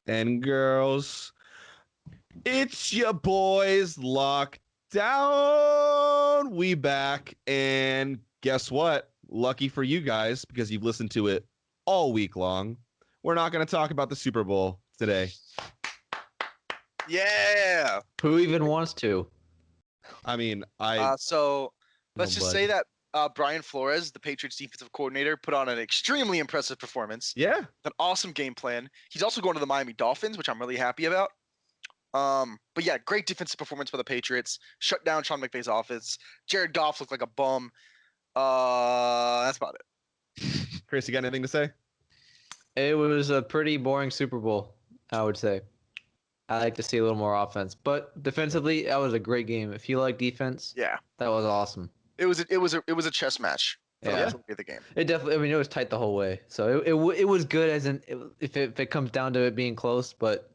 and girls. It's your boys Lockdown. We back, and guess what? Lucky for you guys, because you've listened to it all week long. We're not going to talk about the Super Bowl today. Yeah. Who even wants to? I mean, So let's just Nobody. say that Brian Flores, the Patriots defensive coordinator, put on an extremely impressive performance. Yeah. An awesome game plan. He's also going to the Miami Dolphins, which I'm really happy about. But yeah, great defensive performance by the Patriots. Shut down Sean McVay's offense. Jared Goff looked like a bum. That's about it. Chris, you got anything to say? It was a pretty boring Super Bowl, I would say. I like to see a little more offense, but defensively, that was a great game. If you like defense, Yeah, that was awesome. it was a chess match for the Yeah. majority of the game. It definitely. I mean, it was tight the whole way, so it was good. As in, if it comes down to it being close, but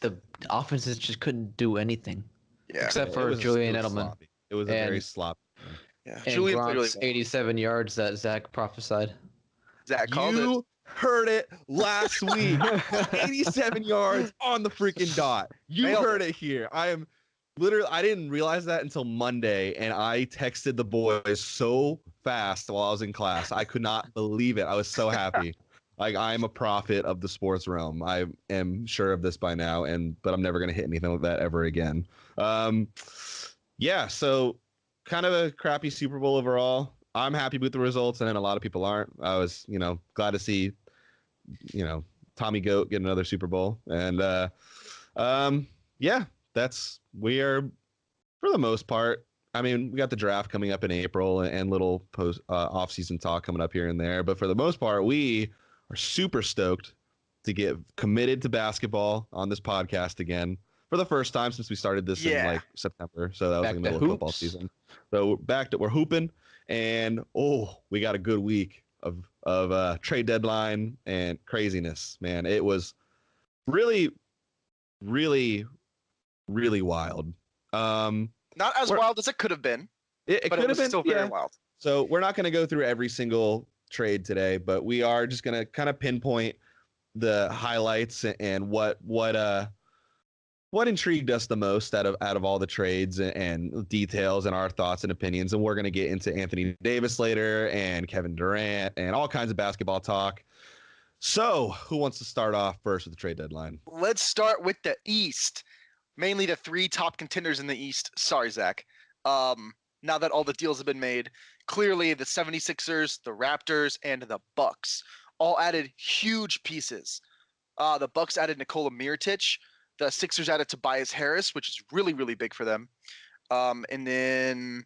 the offenses just couldn't do anything Yeah, except It for was- Julian it was Edelman sloppy. It was a And- very sloppy. yeah. and Julian played really Gronk's well. 87 yards that Zach prophesied. Zach called it. You heard it last week. 87 yards on the freaking dot. You Nailed heard it here. I didn't realize that until Monday, and I texted the boys so fast while I was in class. I could not believe it. I was so happy. Like, I am a prophet of the sports realm. I am sure of this by now, but I'm never going to hit anything like that ever again. Yeah, so kind of a crappy Super Bowl overall. I'm happy with the results, and then a lot of people aren't. I was, glad to see, Tommy Goat get another Super Bowl. And yeah, we are, for the most part. I mean, we got the draft coming up in April and little post off-season talk coming up here and there. But for the most part, we are super stoked to get committed to basketball on this podcast again for the first time since we started this in like September. So that was Back in the to middle of football hoops. season. So we're hooping, and we got a good week of trade deadline and craziness, man. It was really, really, really wild. Not as wild as it could have been, It but could it have was been still very wild. So we're not going to go through every single trade today, but we are just going to kind of pinpoint the highlights and what intrigued us the most out of all the trades and details and our thoughts and opinions. And we're going to get into Anthony Davis later and Kevin Durant and all kinds of basketball talk. So who wants to start off first with the trade deadline? Let's start with the East. Mainly the three top contenders in the East. Sorry, Zach. Now that all the deals have been made, clearly the 76ers, the Raptors, and the Bucks all added huge pieces. The Bucks added Nikola Mirotic. The Sixers added Tobias Harris, which is really, really big for them. And then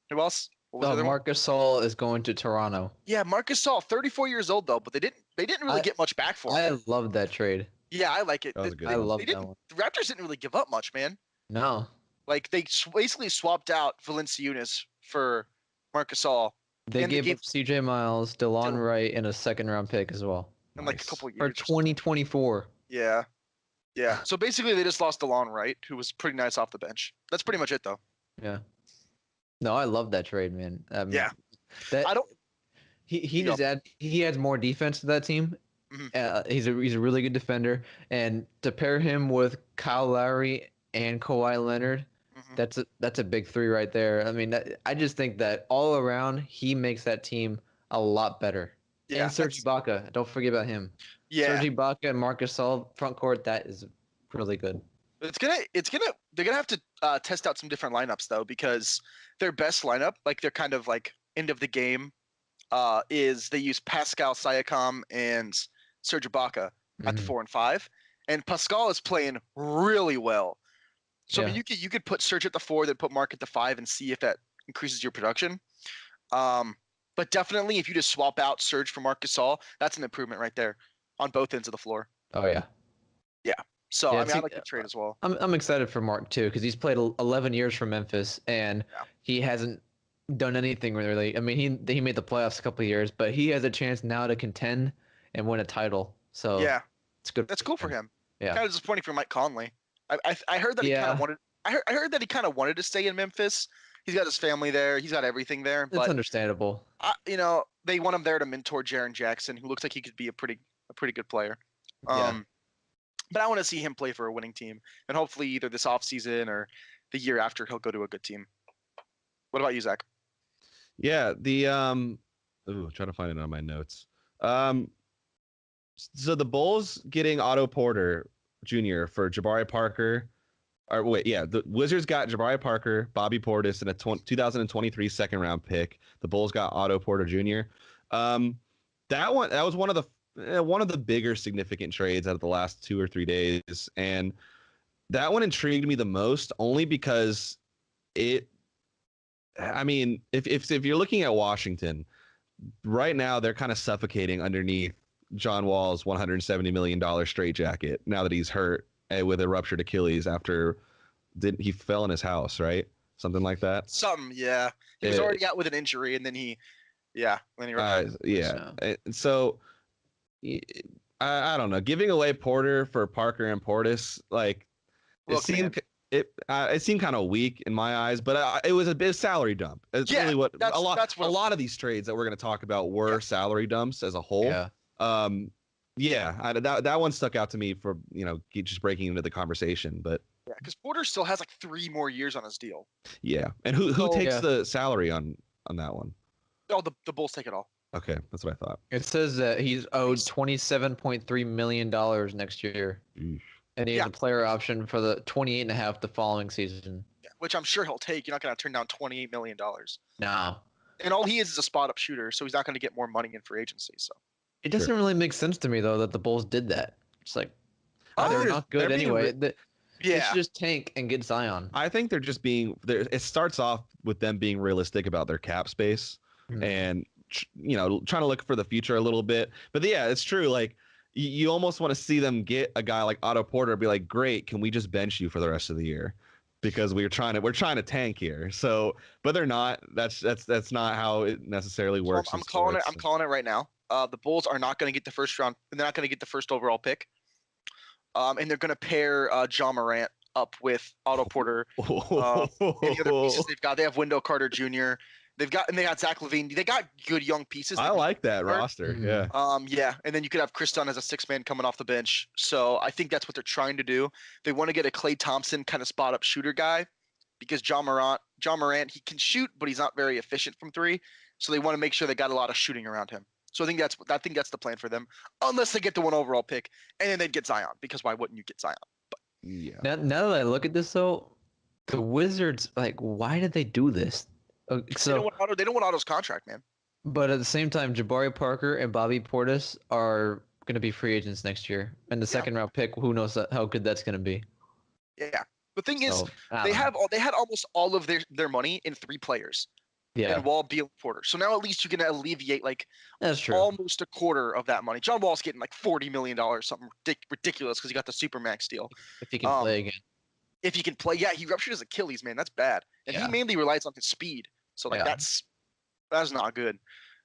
who else? What was the other one? Marc Gasol is going to Toronto. Yeah, Marc Gasol, 34 years old though, but they didn't really get much back for him. I love that trade. Yeah, I like it. That was a good I one. love that one. The Raptors didn't really give up much, man. No, Like they basically swapped out Valanciunas for Marc Gasol they And they gave gave- up C.J. Miles, DeLon Wright, and a second-round pick as well in like a Nice. couple of for years. 2024. Yeah. So basically, they just lost DeLon Wright, who was pretty nice off the bench. That's pretty much it, though. Yeah. No, I love that trade, man. Yeah. That I don't. he Go. just he adds more defense to that team. Mhm. He's a really good defender, and to pair him with Kyle Lowry and Kawhi Leonard, Mhm. that's a big three right there. I mean, I just think that all around he makes that team a lot better. Yeah. And Serge Ibaka, don't forget about him. Yeah. Serge Ibaka and Marc Gasol front court, that is really good. They're gonna have to test out some different lineups though, because their best lineup, like their kind of like end of the game, is they use Pascal Siakam and Serge Ibaka at the Mhm. 4 and 5, and Pascal is playing really well. So I mean, Yeah. you could put Serge at the 4, then put Mark at the 5, and see if that increases your production. But definitely, if you just swap out Serge for Marc Gasol, that's an improvement right there on both ends of the floor. Oh yeah. So Yeah, I mean, I see, like the trade as well. I'm excited for Mark too because he's played 11 years for Memphis and Yeah. he hasn't done anything really. I mean, he made the playoffs a couple of years, but he has a chance now to contend and win a title. So Yeah, it's good. that's cool for him. Yeah. Kind of disappointing for Mike Conley. I heard that he kind Yeah. of wanted. I heard that he kind of wanted to stay in Memphis. He's got his family there. He's got everything there. It's But understandable. they want him there to mentor Jaren Jackson, who looks like he could be a pretty good player. Yeah. But I want to see him play for a winning team, and hopefully either this offseason or the year after he'll go to a good team. What about you, Zach? Yeah, trying to find it on my notes. So the Bulls getting Otto Porter Jr. for Jabari Parker. Or wait, yeah, the Wizards got Jabari Parker, Bobby Portis, and a 2023 second round pick. The Bulls got Otto Porter Jr. That was one of the bigger significant trades out of the last 2 or 3 days, and that one intrigued me the most only because it. I mean, if you're looking at Washington right now, they're kind of suffocating underneath John Wall's $170 million straitjacket now that he's hurt with a ruptured Achilles after he fell in his house, right? Something like that. Yeah. He was already out with an injury, and then he ruptured. Yeah. So I don't know. Giving away Porter for Parker and Portis, like it seemed kind of weak in my eyes, but it was a bit salary dump. It's really what a lot of these trades that we're going to talk about were salary dumps as a whole. That one stuck out to me for just breaking into the conversation. But yeah, because Porter still has like 3 more years on his deal. Yeah, and who takes the salary on that one? Oh, the Bulls take it all. Okay, that's what I thought. It says that he's owed $27.3 million next year. Eesh. And he has a player option for the 28.5 the following season. Yeah, which I'm sure he'll take. You're not going to turn down $28 million. No. And all he is a spot-up shooter, so he's not going to get more money in free agency. So it doesn't really make sense to me, though, that the Bulls did that. It's like, they're not good anyway. They should just tank and get Zion. I think they're just being – it starts off with them being realistic about their cap space and, trying to look for the future a little bit. But, yeah, it's true. Like, you almost want to see them get a guy like Otto Porter, be like, great, can we just bench you for the rest of the year? Because we're trying to tank here. So, but they're not. That's not how it necessarily works. I'm calling it right now. The Bulls are not going to get the first round. They're not going to get the first overall pick. And they're going to pair John Morant up with Otto Porter. And the other pieces they've got. They have Wendell Carter Jr. They got Zach LaVine. They got good young pieces. I like that roster. Yeah. And then you could have Chris Dunn as a 6-man coming off the bench. So I think that's what they're trying to do. They want to get a Klay Thompson kind of spot up shooter guy, because John Morant, he can shoot, but he's not very efficient from 3. So they want to make sure they got a lot of shooting around him. So I think that's the plan for them, unless they get the 1 overall pick, and then they'd get Zion, because why wouldn't you get Zion? But yeah. Now that I look at this, though, the Wizards, like, why did they do this? So they don't want Otto's contract, man. But at the same time, Jabari Parker and Bobby Portis are going to be free agents next year, and the second round pick, who knows how good that's going to be? Yeah. The thing is, they had almost all of their money in 3 players. Yeah. And Wall, Beal, Porter. So now at least you can alleviate that's true. Almost a quarter of that money. John Wall's getting like $40 million, something ridiculous, because he got the Supermax deal. If he can play again. If he can play, he ruptured his Achilles, man. That's bad. And he mainly relies on his speed. So that's not good.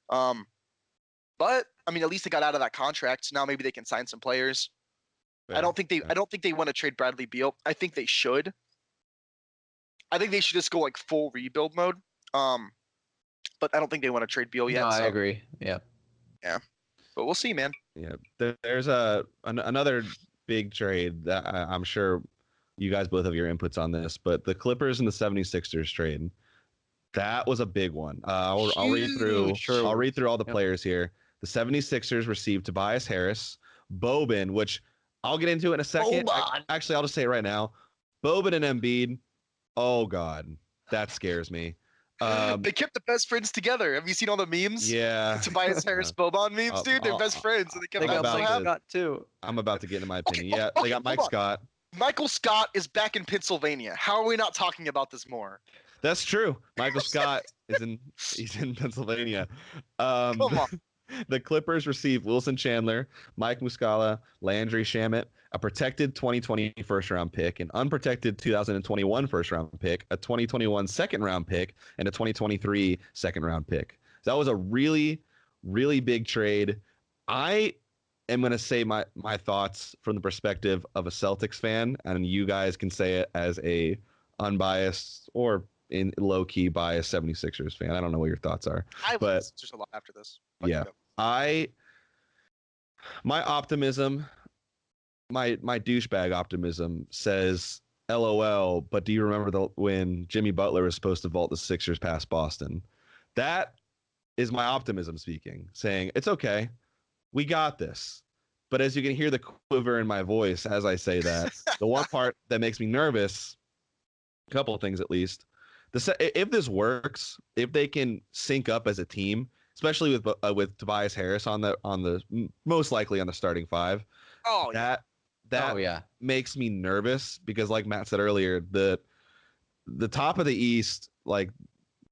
But I mean, at least they got out of that contract. So now maybe they can sign some players. Yeah. I don't think they want to trade Bradley Beal. I think they should. I think they should just go like full rebuild mode. But I don't think they want to trade Beal yet. No, I agree. Yeah. Yeah. But we'll see, man. Yeah. There's another big trade that I'm sure you guys both have your inputs on this, but the Clippers and the 76ers trade. That was a big one. I'll read through all the players here. The 76ers received Tobias Harris, Boban, which I'll get into in a second. Actually, I'll just say it right now. Boban and Embiid. Oh God, that scares me. They kept the best friends together. Have you seen all the memes? Yeah. The Tobias Harris Boban memes, dude. They're best friends. And they got Mike Scott too. I'm about to get into my opinion. They got Mike Scott. Michael Scott is back in Pennsylvania. How are we not talking about this more? That's true. Michael Scott he's in Pennsylvania. Come on. The Clippers received Wilson Chandler, Mike Muscala, Landry Shamet, a protected 2020 first-round pick, an unprotected 2021 first-round pick, a 2021 second-round pick, and a 2023 second-round pick. So that was a really, really big trade. I am going to say my thoughts from the perspective of a Celtics fan, and you guys can say it as a unbiased or in low-key biased 76ers fan. I don't know what your thoughts are. There's a lot after this. Yeah. My optimism my douchebag optimism says LOL, but do you remember when Jimmy Butler was supposed to vault the Sixers past Boston? That is my optimism speaking, saying it's okay. We got this. But as you can hear the quiver in my voice as I say that, the one part that makes me nervous, a couple of things at least, if this works, if they can sync up as a team, especially with Tobias Harris on the most likely on the starting five, Oh yeah. that makes me nervous because, like Matt said earlier, the top of the East, like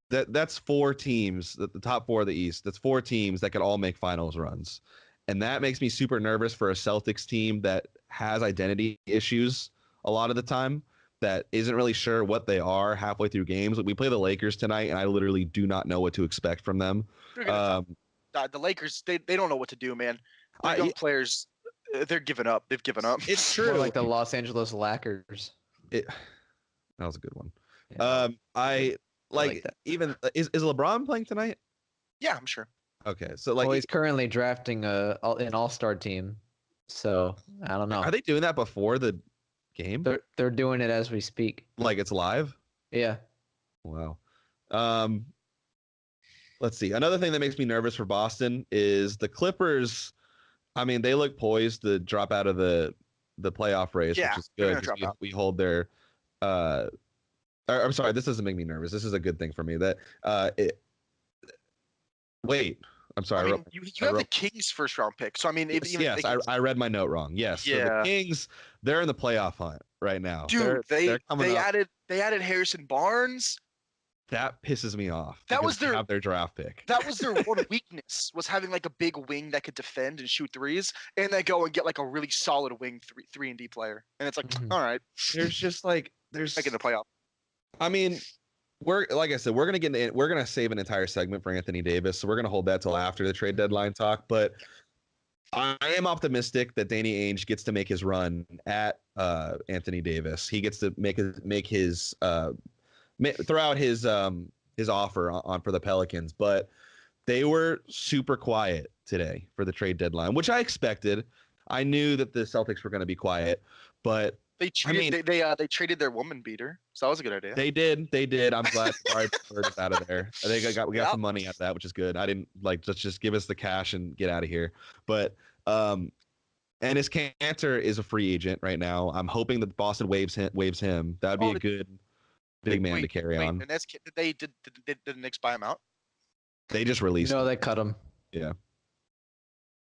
that's four teams, the top four of the East. That's four teams that could all make finals runs. And that makes me super nervous for a Celtics team that has identity issues a lot of the time, that isn't really sure what they are halfway through games. We play the Lakers tonight, and I literally do not know what to expect from them. The Lakers, they don't know what to do, man. Their young players, they're giving up. They've given up. It's true. More like the Los Angeles Lakers. That was a good one. Yeah, I like that. Even is LeBron playing tonight? Yeah, I'm sure. Okay, so like he's currently drafting an all-star team, so I don't know. Are they doing that before the game? They're doing it as we speak. Like it's live? Yeah. Wow. Let's see. Another thing that makes me nervous for Boston is the Clippers. I mean, they look poised to drop out of the playoff race, which is good because we hold their. I'm sorry, this doesn't make me nervous. This is a good thing for me. Wait. I'm sorry. I mean, you have the Kings first round pick. So I mean, I read my note wrong. Yes. Yeah. So the Kings, they're in the playoff hunt right now. Dude, they added Harrison Barnes. That pisses me off. That was their draft pick. That was their one weakness, was having like a big wing that could defend and shoot threes, and then go and get like a really solid wing 3-and-D player. And it's like, all right. There's just like like in the playoff. I mean, we're gonna save an entire segment for Anthony Davis, so we're gonna hold that till after the trade deadline talk. But I am optimistic that Danny Ainge gets to make his run at Anthony Davis. He gets to make his throw out his offer on for the Pelicans, but they were super quiet today for the trade deadline, which I expected. I knew that the Celtics were going to be quiet, but they traded their woman beater, so that was a good idea. They did. I'm glad Barry Bird is out of there. I think we got some money out of that, which is good. I didn't like just give us the cash and get out of here. But Enes Kanter is a free agent right now. I'm hoping that Boston waves him. That would be a good big man to carry on. And did the Knicks buy him out? They just released. No, they cut him. Yeah.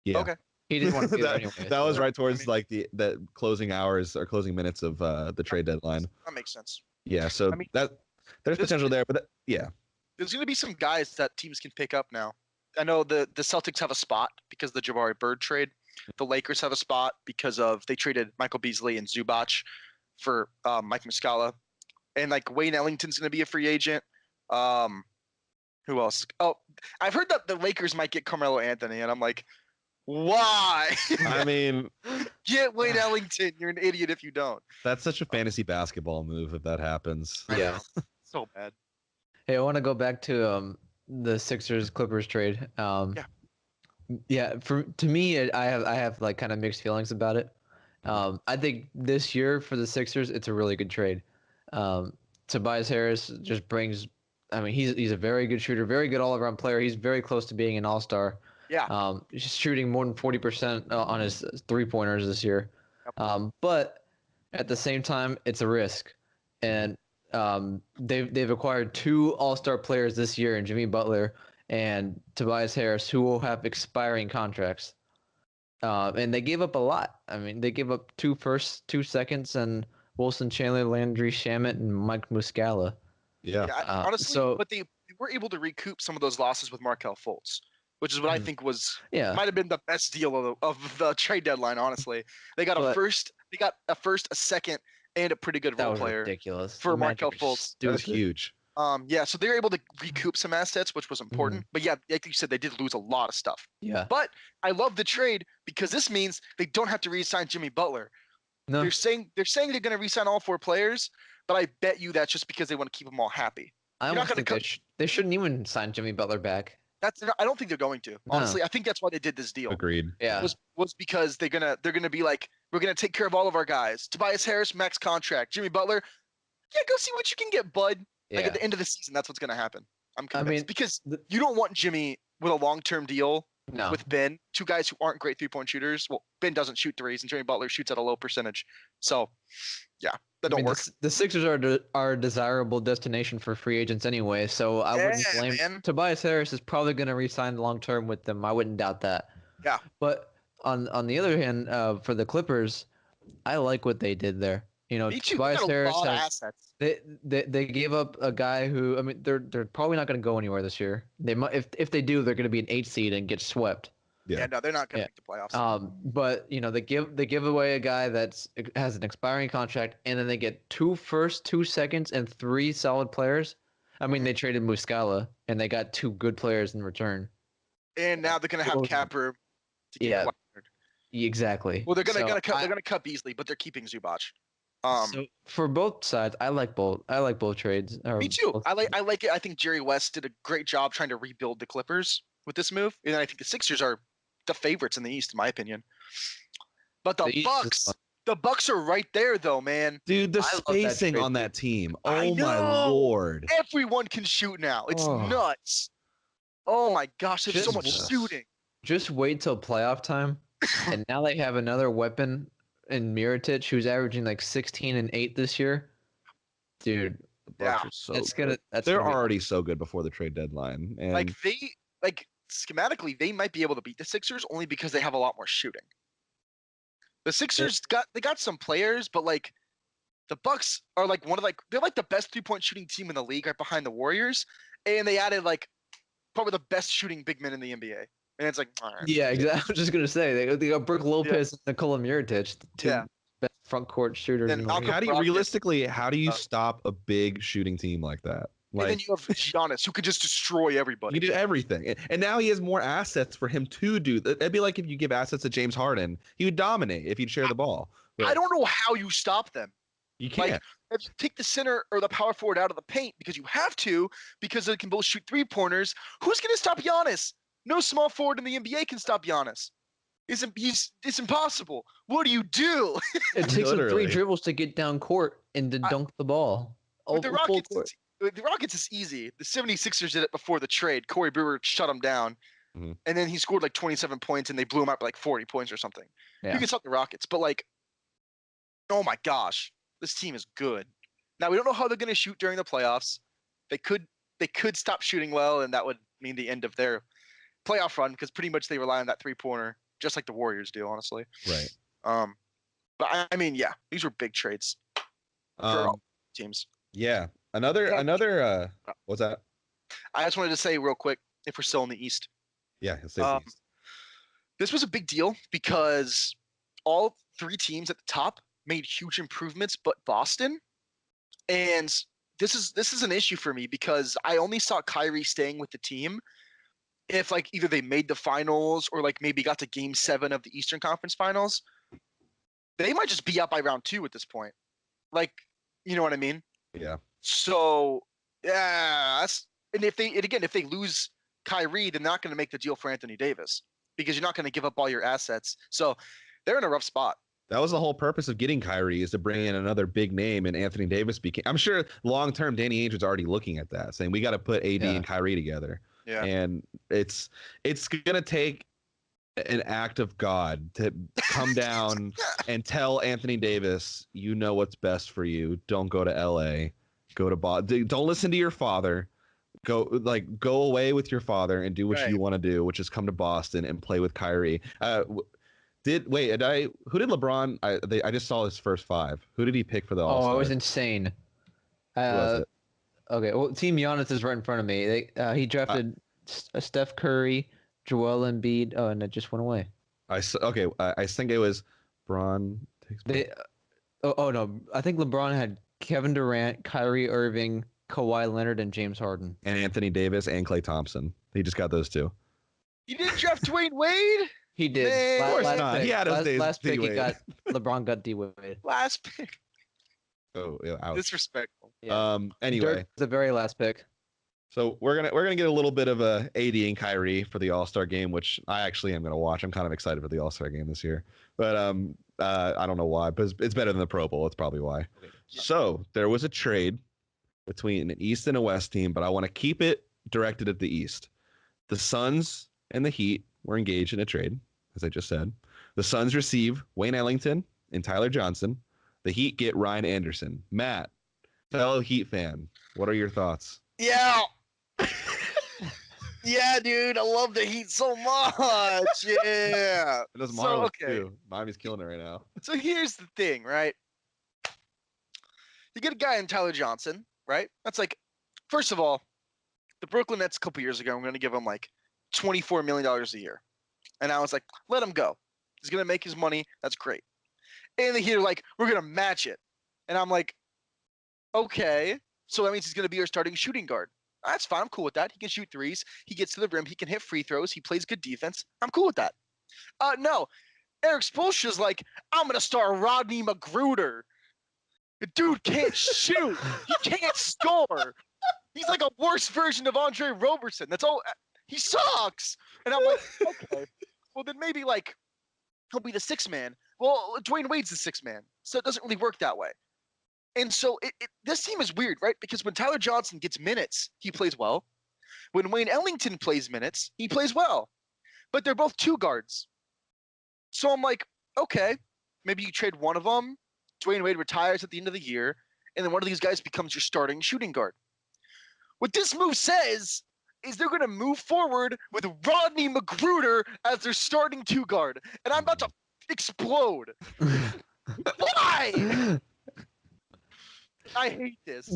Okay. He didn't want to do that anyway. That was right towards like the closing hours or closing minutes of the trade deadline. That makes sense. Yeah, so there's potential there, but yeah. There's going to be some guys that teams can pick up now. I know the Celtics have a spot because of the Jabari Bird trade. The Lakers have a spot because they traded Michael Beasley and Zubac for Mike Muscala. And like Wayne Ellington's going to be a free agent. Who else? Oh, I've heard that the Lakers might get Carmelo Anthony, and I'm like, why? I mean, get Wayne Ellington. You're an idiot if you don't. That's such a fantasy basketball move if that happens. Yeah, so bad. Hey, I want to go back to the Sixers Clippers trade. Yeah. To me, I have like kind of mixed feelings about it. I think this year for the Sixers, it's a really good trade. Tobias Harris just brings. I mean, he's a very good shooter, very good all-around player. He's very close to being an all-star. Yeah. He's shooting more than 40% on his three-pointers this year. Yep. But at the same time, it's a risk, and they've acquired two all-star players this year in Jimmy Butler and Tobias Harris, who will have expiring contracts. And they gave up a lot. I mean, they gave up 2 firsts, 2 seconds, and Wilson Chandler, Landry Shamet, and Mike Muscala. Yeah. Honestly, but they were able to recoup some of those losses with Markelle Fultz, which is what I think might have been the best deal of the trade deadline. Honestly, they got a first, a second, and a pretty good role player. Ridiculous for Markelle Fultz. That's huge. Yeah, so they were able to recoup some assets, which was important. But yeah, like you said, they did lose a lot of stuff. Yeah. But I love the trade because this means they don't have to re-sign Jimmy Butler. No. They're saying they're going to re-sign all 4 players, but I bet you that's just because they want to keep them all happy. I almost think they shouldn't even sign Jimmy Butler back. I don't think they're going to. Honestly, I think that's why they did this deal. Agreed. Yeah. Was because they're gonna be like, We're going to take care of all of our guys. Tobias Harris, max contract. Jimmy Butler, yeah, go see what you can get, bud. Like at the end of the season, that's what's going to happen. I'm convinced. Because you don't want Jimmy with a long-term deal with Ben, two guys who aren't great three-point shooters. Well, Ben doesn't shoot threes, and Jimmy Butler shoots at a low percentage. So, yeah, that don't work. The Sixers are a desirable destination for free agents anyway, so I wouldn't blame. Tobias Harris is probably going to re-sign long-term with them. I wouldn't doubt that. Yeah. But on the other hand, for the Clippers, I like what they did there. You know, Tobias Harris has assets. They gave up a guy who, I mean, they're probably not going to go anywhere this year. They might, if they do, they're going to be an 8 seed and get swept. Yeah, no, they're not going to make the playoffs. But you know, they give away a guy that has an expiring contract, and then they get 2 firsts, 2 seconds, and 3 solid players. I mean, they traded Muscala, and they got 2 good players in return. And now they're going to have cap room to get acquired. Exactly. Well, they're going to cut Beasley, but they're keeping Zubac. So for both sides, I like both trades. Me too. I like it. I think Jerry West did a great job trying to rebuild the Clippers with this move, and I think the Sixers are the favorites in the East, in my opinion. But the Bucks are right there, though, man. Dude, the spacing on that team. Oh my Lord! Everyone can shoot now. It's nuts. Oh my gosh, there's so much shooting. Just wait till playoff time, and now they have another weapon in Mirotic, who's averaging like 16 and 8 this year. Dude, they're already so good before the trade deadline. And schematically, they might be able to beat the Sixers only because they have a lot more shooting. The Sixers got some players, but like the Bucks are like they're like the best 3-point shooting team in the league, right behind the Warriors, and they added like probably the best shooting big men in the NBA. And it's like, all right. Yeah, exactly. I was just gonna say they got Brook Lopez and Nikola Mirotic, the 2 best front court shooters. And how do you stop a big shooting team like that? And then you have Giannis, who could just destroy everybody. He did everything. And now he has more assets for him to do. It'd be like if you give assets to James Harden. He would dominate if he'd share the ball. But I don't know how you stop them. You can't. Like, if you take the center or the power forward out of the paint because you have to, because they can both shoot 3-pointers, who's going to stop Giannis? No small forward in the NBA can stop Giannis. It's impossible. What do? It takes him 3 dribbles to get down court and to dunk the ball. With the Rockets is easy. The 76ers did it before the trade. Corey Brewer shut them down. Mm-hmm. And then he scored like 27 points and they blew him out by like 40 points or something. Yeah. You can stop the Rockets. But like, oh my gosh, this team is good. Now, we don't know how they're going to shoot during the playoffs. They could stop shooting well, and that would mean the end of their playoff run because pretty much they rely on that 3-pointer, just like the Warriors do, honestly. Right. But I mean, yeah, these were big trades for all teams. Yeah. Another what's that? I just wanted to say real quick, if we're still in the East. Yeah, it's the East. This was a big deal because all 3 teams at the top made huge improvements, but Boston. And this is an issue for me because I only saw Kyrie staying with the team if like either they made the finals or like maybe got to Game 7 of the Eastern Conference Finals. They might just be up by round 2 at this point. Like, you know what I mean? Yeah. So yeah, if they lose Kyrie, they're not going to make the deal for Anthony Davis because you're not going to give up all your assets. So they're in a rough spot. That was the whole purpose of getting Kyrie, is to bring in another big name, and Anthony Davis became. I'm sure long term, Danny Ainge was already looking at that, saying we got to put AD and Kyrie together. Yeah. And it's gonna take an act of God to come down and tell Anthony Davis, you know what's best for you. Don't go to LA. Go to Boston. Don't listen to your father. Go away with your father and do what you want to do, which is come to Boston and play with Kyrie. Who did LeBron? I just saw his first 5. Who did he pick for the All-Star? Oh, it was insane. Who was it? Okay, well, Team Giannis is right in front of me. He drafted Steph Curry, Joel Embiid. Oh, and it just went away. I think it was Bron. No, I think LeBron had Kevin Durant, Kyrie Irving, Kawhi Leonard, and James Harden. And Anthony Davis and Klay Thompson. He just got those 2. You didn't draft Dwayne Wade? He did. Of course not. He had his days. Last pick, LeBron got D Wade. Last pick. Oh, ouch. Disrespectful. Yeah. Anyway, Dirk, the very last pick. So we're gonna get a little bit of a AD and Kyrie for the All-Star game, which I actually am gonna watch. I'm kind of excited for the All-Star game this year. But I don't know why, but it's better than the Pro Bowl. That's probably why. Yeah. So there was a trade between an East and a West team, but I want to keep it directed at the East. The Suns and the Heat were engaged in a trade, as I just said. The Suns receive Wayne Ellington and Tyler Johnson. The Heat get Ryan Anderson. Matt, fellow Heat fan, what are your thoughts? Yeah. Yeah, dude, I love the Heat so much. Yeah. It does So, Marlins okay. too. Miami's killing it right now. So here's the thing, right? You get a guy in Tyler Johnson, right? That's like, first of all, the Brooklyn Nets a couple years ago, I'm going to give him like $24 million a year. And I was like, let him go. He's going to make his money. That's great. And the Heat are like, we're going to match it. And I'm like, okay. So that means he's going to be our starting shooting guard. That's fine. I'm cool with that. He can shoot threes. He gets to the rim. He can hit free throws. He plays good defense. I'm cool with that. No. Eric Spoelstra's like, I'm going to start Rodney Magruder. The dude can't shoot. He can't score. He's like a worse version of Andre Roberson. That's all. He sucks. And I'm like, okay. Well, then maybe like he'll be the sixth man. Well, Dwayne Wade's the sixth man. So it doesn't really work that way. And so this team is weird, right? Because when Tyler Johnson gets minutes, he plays well. When Wayne Ellington plays minutes, he plays well. But they're both two guards. So I'm like, okay, maybe you trade one of them. Dwayne Wade retires at the end of the year, and then one of these guys becomes your starting shooting guard. What this move says is they're going to move forward with Rodney Magruder as their starting two guard. And I'm about to explode. Why? I hate this.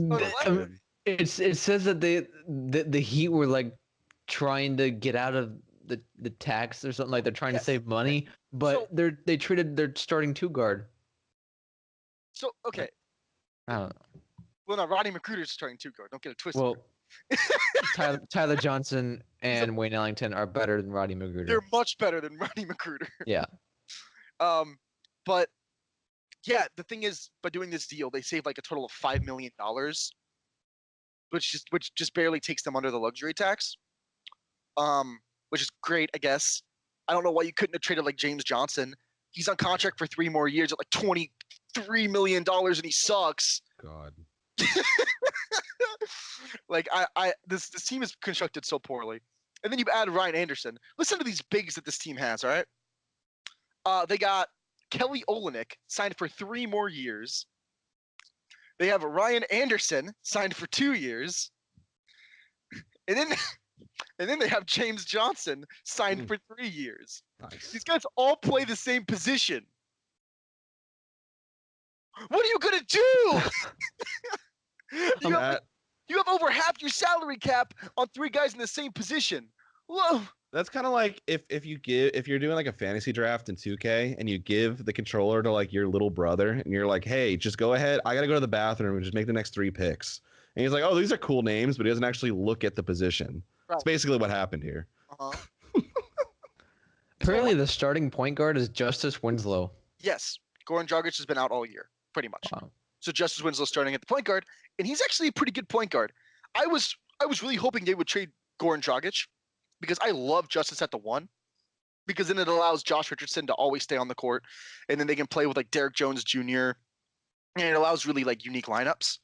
It says that the Heat were like trying to get out of the tax or something, like they're trying to save money, but they traded their starting two guard. So okay. I don't know. Well, no, Rodney Magruder's starting two guard. Don't get it twisted. Well, Tyler Johnson and Wayne Ellington are better than Rodney Magruder. They're much better than Rodney Magruder. Yeah. But yeah, the thing is, by doing this deal, they save like a total of $5 million, which just barely takes them under the luxury tax. Which is great, I guess. I don't know why you couldn't have traded like James Johnson. He's on contract for 3 more years at like $23 million, and he sucks. God. Like this team is constructed so poorly. And then you add Ryan Anderson. Listen to these bigs that this team has, all right? They got Kelly Olynyk signed for 3 more years. They have Ryan Anderson signed for 2 years. And then they have James Johnson signed for 3 years. Nice. These guys all play the same position. What are you gonna do? You have over half your salary cap on 3 guys in the same position. Whoa. That's kind of like if you're doing like a fantasy draft in 2K and you give the controller to like your little brother and you're like, hey, just go ahead. I gotta go to the bathroom and just make the next 3 picks. And he's like, oh, these are cool names, but he doesn't actually look at the position. Right. That's basically what happened here. Uh-huh. Apparently, the starting point guard is Justice Winslow. Yes, Goran Dragic has been out all year, pretty much. Wow. So Justice Winslow starting at the point guard, and he's actually a pretty good point guard. I was really hoping they would trade Goran Dragic because I love Justice at the 1, because then it allows Josh Richardson to always stay on the court, and then they can play with like Derek Jones Jr. and it allows really like unique lineups.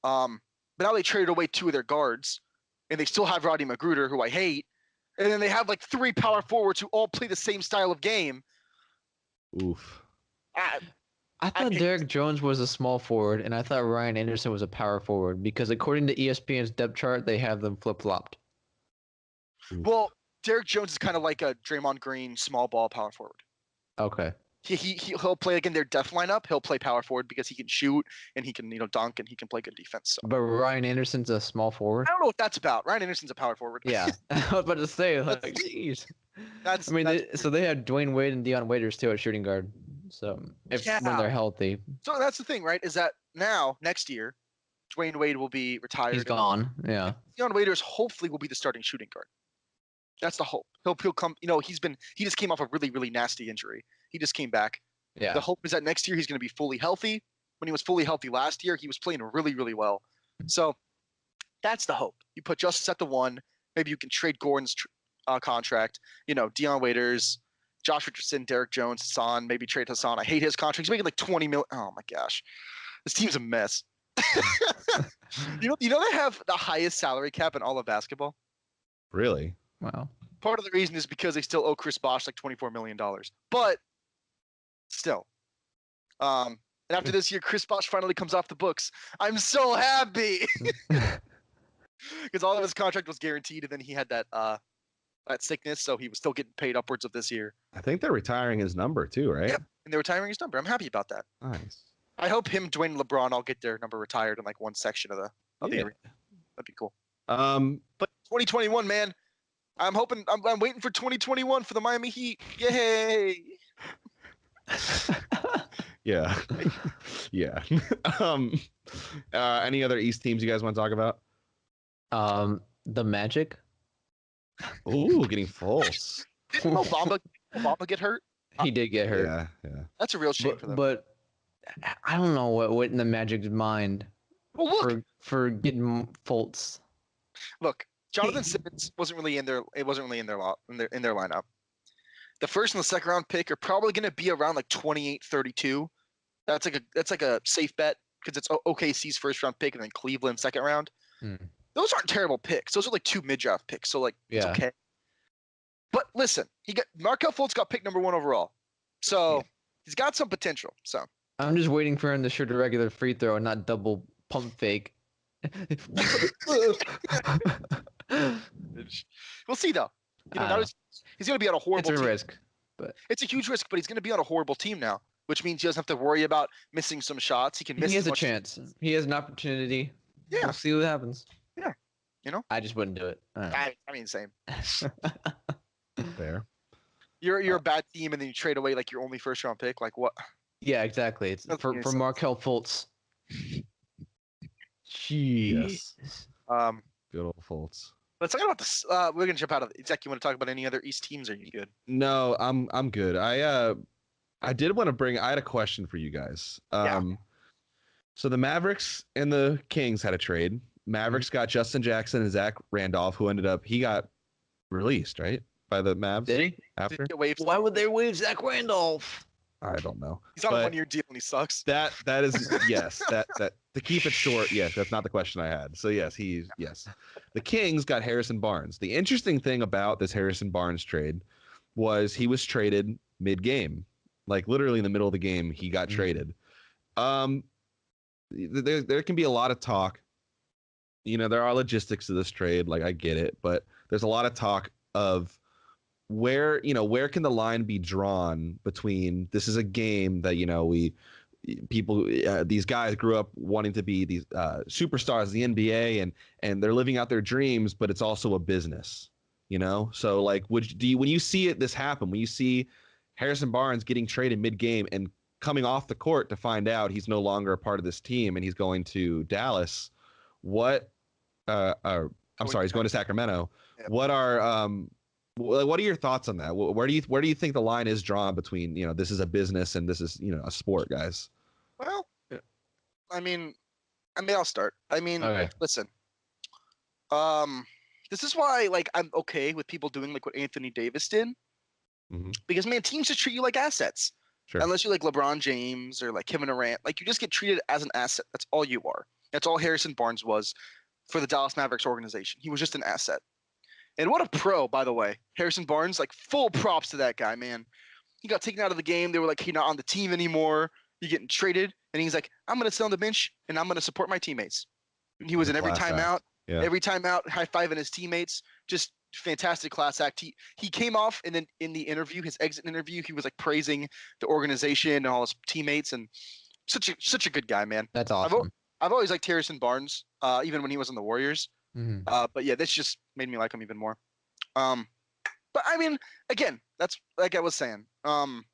But now they traded away 2 of their guards, and they still have Rodney Magruder, who I hate, and then they have like 3 power forwards who all play the same style of game. Oof. I thought Derek Jones was a small forward, and I thought Ryan Anderson was a power forward, because according to ESPN's depth chart, they have them flip-flopped. Well, Derek Jones is kind of like a Draymond Green small ball power forward. Okay. He'll play like in their depth lineup. He'll play power forward because he can shoot and he can dunk and he can play good defense. So. But Ryan Anderson's a small forward. I don't know what that's about. Ryan Anderson's a power forward. Yeah, I was about to say, like, jeez. So they have Dwayne Wade and Dion Waiters too at shooting guard. So when they're healthy. So that's the thing, right? Is that now next year, Dwayne Wade will be retired. He's gone. Yeah. Dion Waiters hopefully will be the starting shooting guard. That's the hope. He'll come. He just came off a really, really nasty injury. He just came back. Yeah. The hope is that next year he's going to be fully healthy. When he was fully healthy last year, he was playing really, really well. So that's the hope. You put Justice at the 1. Maybe you can trade Gordon's contract. Dion Waiters. Josh Richardson, Derek Jones, Hassan, maybe trade Hassan. I hate his contract. He's making like 20 million. Oh my gosh, this team's a mess. You know they have the highest salary cap in all of basketball. Really? Wow. Part of the reason is because they still owe Chris Bosh like $24 million. But still, and after this year, Chris Bosh finally comes off the books. I'm so happy because all of his contract was guaranteed, and then he had that sickness, so he was still getting paid upwards of this year. I think they're retiring his number too, right? Yep, and they're retiring his number. I'm happy about that. Nice. I hope him, Dwayne, and LeBron all get their number retired in like one section of the arena. That'd be cool. But 2021, man, I'm hoping. I'm waiting for 2021 for the Miami Heat. Yay! Yeah. Yeah. Any other East teams you guys want to talk about? The Magic. Ooh, getting Fultz. Didn't Obama get hurt? He did get hurt. Yeah. That's a real shame for them. But I don't know what in the Magic's mind Well, look, for getting Fultz. look, Jonathan Simmons wasn't really in their. It wasn't really in their lineup. The first and the second round pick are probably going to be around like 28, 32. That's like a safe bet because it's OKC's first round pick and then Cleveland second round. Those aren't terrible picks. Those are like 2 mid draft picks. So like it's okay. But listen, Markelle Fultz got picked number 1 overall, so he's got some potential. So I'm just waiting for him to shoot a regular free throw and not double pump fake. We'll see though. He's going to be on a horrible It's a team. risk, but It's a huge risk, but he's going to be on a horrible team now, which means he doesn't have to worry about missing some shots. He can miss. he has a chance. He has an opportunity. Yeah. We'll see what happens. Yeah. I just wouldn't do it. I mean, same. Fair. You're a bad team, and then you trade away like your only first round pick. Like what? Yeah, exactly. It's Doesn't for make sense. Markelle Fultz. Jeez. Good old Fultz. Let's talk about this. We're gonna jump out of it. Zach, you want to talk about any other East teams? Or are you good? No, I'm good. I did want to bring. I had a question for you guys. So the Mavericks and the Kings had a trade. Mavericks got Justin Jackson and Zach Randolph, who he got released, right, by the Mavs. Did he? After? Get waived. Why would they waive Zach Randolph? I don't know. He's on a But 1-year deal and he sucks. That is yes. That to keep it short, yes, that's not the question I had. So yes. The Kings got Harrison Barnes. The interesting thing about this Harrison Barnes trade was he was traded mid-game, like literally in the middle of the game. He got traded. There can be a lot of talk. There are logistics to this trade. Like I get it, but there's a lot of talk of where can the line be drawn between this is a game that these guys grew up wanting to be these superstars of the NBA and they're living out their dreams, but it's also a business, so like when you see this happen, when you see Harrison Barnes getting traded mid-game and coming off the court to find out he's no longer a part of this team and he's going to Dallas, he's going to Sacramento. Yep. What are your thoughts on that? Where do you think the line is drawn between this is a business and this is a sport, guys? Well, I mean, I'll start. Okay. Listen. This is why I'm okay with people doing like what Anthony Davis did, because man, teams just treat you like assets. Sure. Unless you're like LeBron James or like Kevin Durant, like you just get treated as an asset. That's all you are. That's all Harrison Barnes was for the Dallas Mavericks organization. He was just an asset. And what a pro, by the way. Harrison Barnes, like full props to that guy, man. He got taken out of the game. They were like, he's not on the team anymore. You're getting traded. And he's like, I'm going to sit on the bench and I'm going to support my teammates. And he was in every timeout, high-fiving his teammates. Just fantastic class act. He came off and then in the interview, his exit interview, he was like praising the organization and all his teammates and such a good guy, man. That's awesome. I've always liked Harrison Barnes, even when he was in the Warriors. But yeah, this just made me like him even more. But I mean, again, that's like I was saying. I'm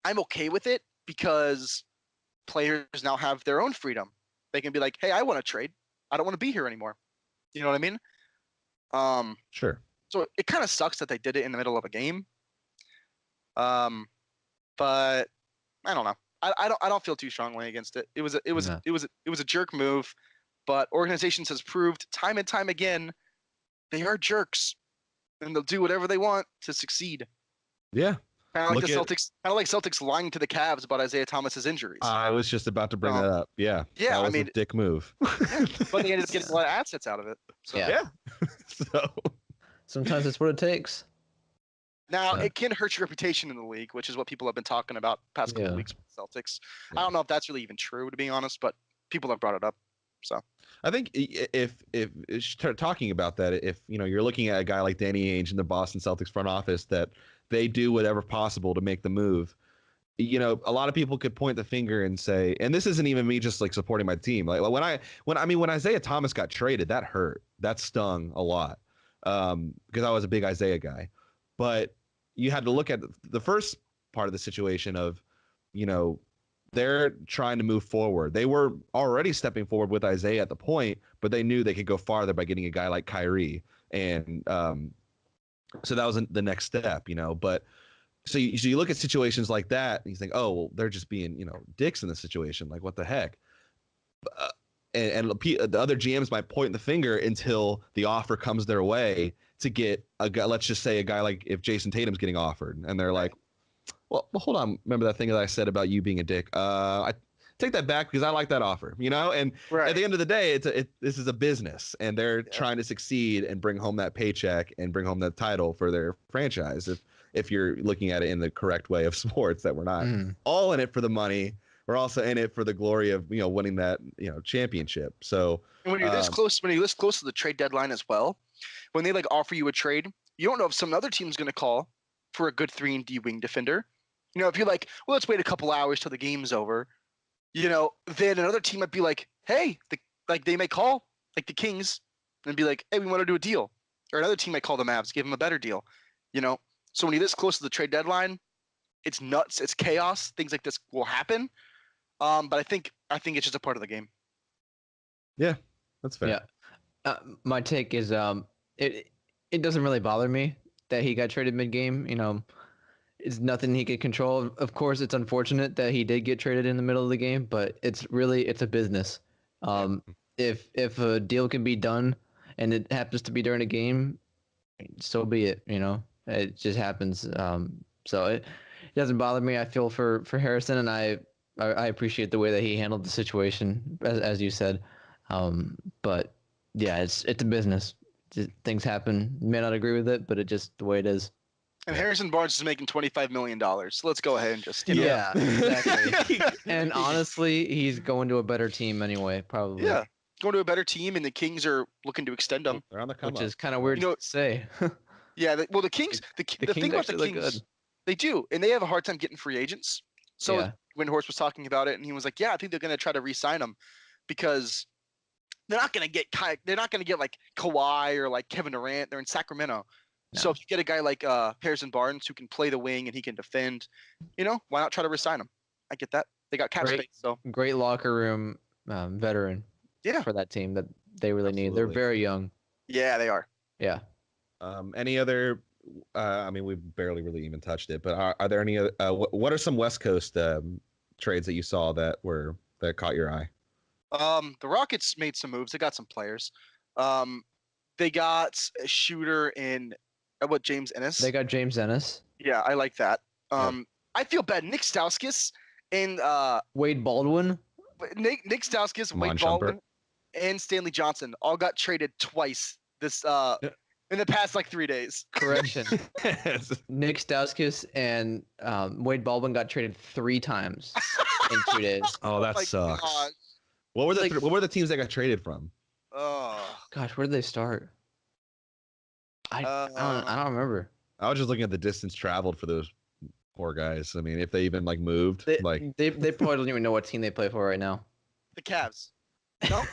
okay with it because players now have their own freedom. They can be like, hey, I want to trade. I don't want to be here anymore. You know what I mean? Sure. So it kind of sucks that they did it in the middle of a game. But I don't know. I don't feel too strongly against it. It was a jerk move, but organizations has proved time and time again they are jerks, and they'll do whatever they want to succeed. Yeah. Kind of like Celtics lying to the Cavs about Isaiah Thomas's injuries. I was just about to bring that up. Yeah. Yeah, that was a dick move. Yeah, but they ended up getting a lot of assets out of it. So. Yeah. So Sometimes it's what it takes. Now it can hurt your reputation in the league, which is what people have been talking about past couple weeks with the Celtics. I don't know if that's really even true, to be honest, but people have brought it up. So I think if start talking about that, if you're looking at a guy like Danny Ainge in the Boston Celtics front office, that they do whatever possible to make the move. A lot of people could point the finger and say, and this isn't even me just like supporting my team. Like when Isaiah Thomas got traded, that hurt. That stung a lot because I was a big Isaiah guy. But you had to look at the first part of the situation of, they're trying to move forward. They were already stepping forward with Isaiah at the point, but they knew they could go farther by getting a guy like Kyrie. And so that was the next step, But so you look at situations like that and you think, oh, well, they're just being, dicks in the situation. Like, what the heck? And the other GMs might point the finger until the offer comes their way to get a guy. Let's just say a guy like if Jason Tatum's getting offered, and they're like, well, hold on. Remember that thing that I said about you being a dick? I take that back because I like that offer, And at the end of the day, this is a business, and they're trying to succeed and bring home that paycheck and bring home that title for their franchise. If you're looking at it in the correct way of sports, that we're not all in it for the money. We're also in it for the glory of winning that championship. So and when you're this close, to the trade deadline as well, when they like offer you a trade, you don't know if some other team's going to call for a good 3-and-D wing defender. If you're like, well, let's wait a couple hours till the game's over, then another team might be like, hey, they may call like the Kings and be like, hey, we want to do a deal, or another team might call the Mavs, give them a better deal. So when you're this close to the trade deadline, it's nuts, it's chaos. Things like this will happen. But I think it's just a part of the game. Yeah, that's fair. Yeah, my take is it doesn't really bother me that he got traded mid-game. It's nothing he could control. Of course, it's unfortunate that he did get traded in the middle of the game, but it's a business. If a deal can be done and it happens to be during a game, so be it. It just happens. So it doesn't bother me. I feel for Harrison, and I appreciate the way that he handled the situation, as you said. But yeah, it's a business. Things happen. You may not agree with it, but it's just the way it is. And Harrison Barnes is making $25 million. So let's go ahead and just yeah, exactly. And honestly, he's going to a better team anyway, probably. Yeah, going to a better team, and the Kings are looking to extend him. They're on the come which up. is kind of weird to say. Yeah, the Kings. The thing about the Kings, they do, and they have a hard time getting free agents. So when Horst was talking about it, and he was like, "Yeah, I think they're going to try to re-sign him because they're not going to get like Kawhi or like Kevin Durant. They're in Sacramento." No. So if you get a guy like Harrison Barnes who can play the wing and he can defend, why not try to resign him? I get that. They got cap space. So great locker room veteran. Yeah. For that team that they really need. They're very young. Yeah, they are. Yeah. Any other? We barely really even touched it, but are there any? What are some West Coast trades that you saw that caught your eye? The Rockets made some moves. They got some players. They got a shooter in. James Ennis? They got James Ennis. Yeah, I like that. I feel bad. Nick Stauskas and Wade Baldwin. Nick Stauskas, Wade Baldwin, and Stanley Johnson all got traded twice this in the past 3 days. Correction. Nick Stauskas and Wade Baldwin got traded 3 times in 2 days. Oh, that sucks. Gosh. What were the teams that got traded from? Oh gosh, where did they start? I don't remember. I was just looking at the distance traveled for those poor guys. I mean, if they even moved, they probably don't even know what team they play for right now. The Cavs. No,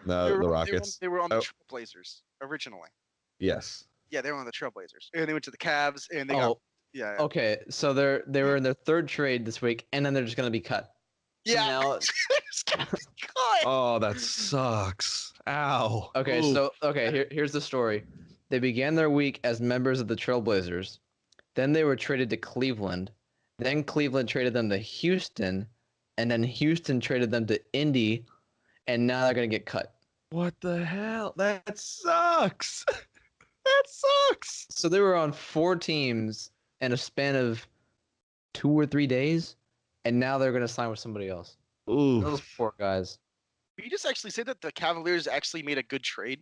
no, the Rockets. They were on the Trailblazers originally. Yes. Yeah, they were on the Trailblazers, and they went to the Cavs, and they got. Yeah. Okay, so they were in their 3rd trade this week, and then they're just gonna be cut. Yeah. So now, oh, that sucks. Ow. Okay, so here's the story. They began their week as members of the Trailblazers. Then they were traded to Cleveland. Then Cleveland traded them to Houston. And then Houston traded them to Indy. And now they're going to get cut. What the hell? That sucks. That sucks. So they were on 4 teams in a span of 2 or 3 days, and now they're gonna sign with somebody else. Ooh, Those poor guys. Can you just actually say that the Cavaliers actually made a good trade?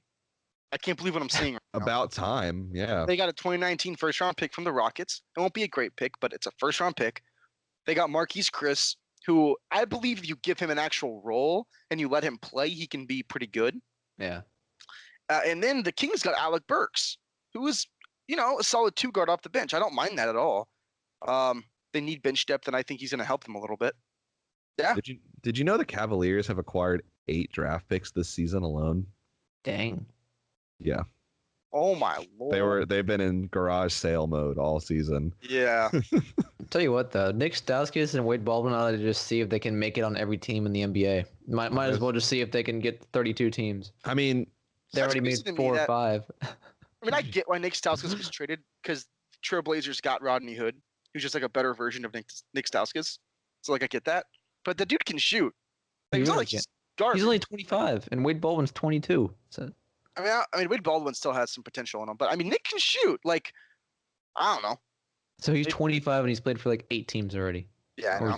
I can't believe what I'm seeing right now. about time. Yeah. They got a 2019 first round pick from the Rockets. It won't be a great pick, but it's a first round pick. They got Marquise Chris, who I believe if you give him an actual role and you let him play, he can be pretty good. Yeah. And then the Kings got Alec Burks, who is, a solid 2 guard off the bench. I don't mind that at all. They need bench depth, and I think he's going to help them a little bit. Yeah. Did you know the Cavaliers have acquired 8 draft picks this season alone? Dang. Yeah. Oh my lord. They've been in garage sale mode all season. Yeah. Tell you what though, Nick Stauskas and Wade Baldwin ought to just see if they can make it on every team in the NBA. Might as well just see if they can get 32 teams. I mean, They already made 4 or 5. I mean, I get why Nick Stauskas was traded because Trailblazers got Rodney Hood, who's just like a better version of Nick Stauskas. So like I get that, but the dude can shoot. Like, it's not like he's garbage. He's only 25, and Wade Baldwin's 22. So I mean, Wade Baldwin still has some potential in him, but I mean, Nick can shoot. Like, I don't know. So he's 25 and he's played for like 8 teams already. Yeah, I know.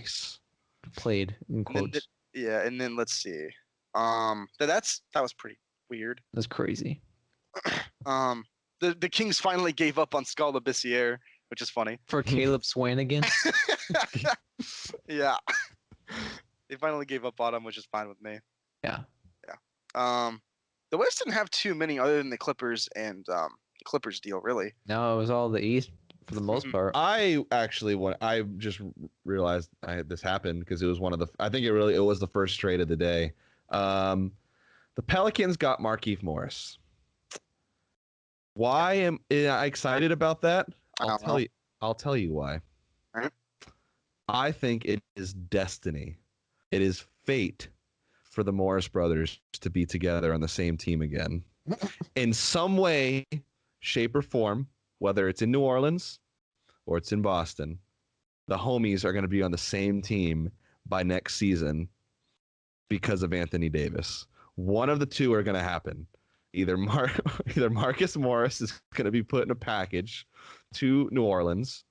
Played in quotes. And then let's see. That was pretty weird. That's crazy. The Kings finally gave up on Scala Bissiere, which is funny. For Caleb Swanigan. Yeah. They finally gave up on him, which is fine with me. Yeah. Yeah. The West didn't have too many other than the Clippers and the Clippers deal, really. No, it was all the East for the most part. I just realized this happened because it was I think it was the first trade of the day. The Pelicans got Markieff Morris. Why am I excited about that? I'll tell you why. All right. I think it is destiny. It is fate for the Morris brothers to be together on the same team again. In some way, shape, or form, whether it's in New Orleans or it's in Boston, the homies are going to be on the same team by next season because of Anthony Davis. One of the two are going to happen. Either Marcus Morris is going to be put in a package to New Orleans,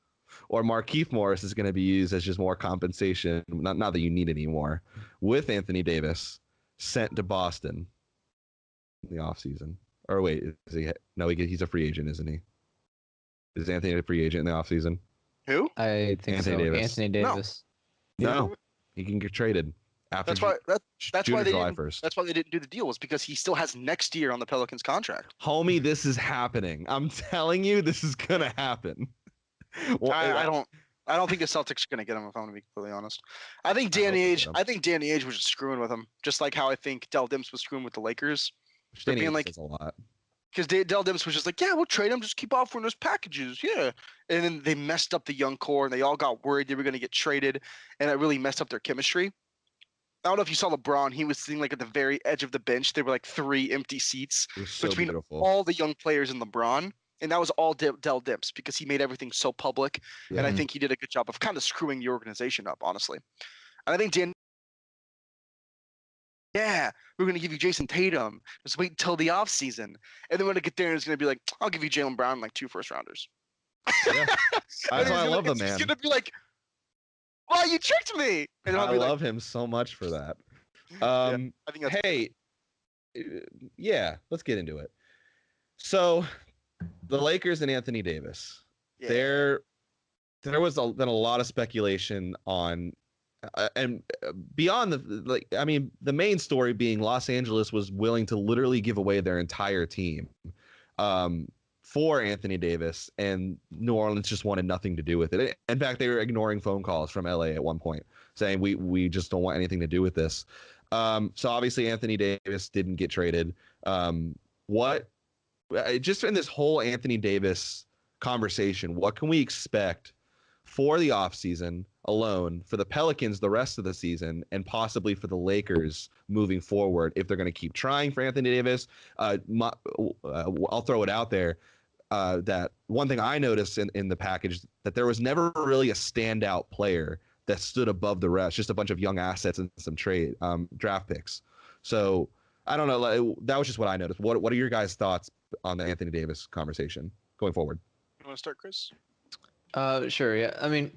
or Markieff Morris is going to be used as just more compensation, not that you need anymore, with Anthony Davis sent to Boston in the offseason. Or wait, he's a free agent, isn't he? Is Anthony a free agent in the offseason? Who? I think Anthony Davis. Anthony Davis. No, he can get traded after that's why July 1st. That's why they didn't do the deal, was because he still has next year on the Pelicans contract. Homie, this is happening. I'm telling you, this is gonna happen. Well, I don't think the Celtics are gonna get him, if I'm gonna be completely honest. I think Danny Ainge was just screwing with him, just like how I think Dell Demps was screwing with the Lakers. Danny Ainge does a lot. Because Dell Demps was just like, yeah, we'll trade him, just keep offering those packages, yeah. And then they messed up the young core, and they all got worried they were gonna get traded, and it really messed up their chemistry. I don't know if you saw LeBron. He was sitting like at the very edge of the bench. There were like 3 empty seats between all the young players and LeBron. And that was all Dell Demps because he made everything so public. Yeah. And I think he did a good job of kind of screwing the organization up, honestly. And I think we're going to give you Jason Tatum. Just wait until the offseason. And then when I get there, it's going to be like, I'll give you Jaylen Brown like 2 first-rounders. Yeah. That's why I love the man. He's going to be like, wow, you tricked me. And I love him so much for that. I think let's get into it. So the Lakers and Anthony Davis. Yeah. There was been a lot of speculation on and beyond the main story being Los Angeles was willing to literally give away their entire team for Anthony Davis, and New Orleans just wanted nothing to do with it. In fact, they were ignoring phone calls from LA at one point saying we just don't want anything to do with this. So obviously Anthony Davis didn't get traded. Just in this whole Anthony Davis conversation, what can we expect for the offseason alone, for the Pelicans the rest of the season, and possibly for the Lakers moving forward if they're going to keep trying for Anthony Davis? I'll throw it out there that one thing I noticed in the package, that there was never really a standout player that stood above the rest, just a bunch of young assets and some draft picks. So I don't know. That was just what I noticed. What are your guys' thoughts on the Anthony Davis conversation going forward? You want to start, Chris? Sure. Yeah. I mean,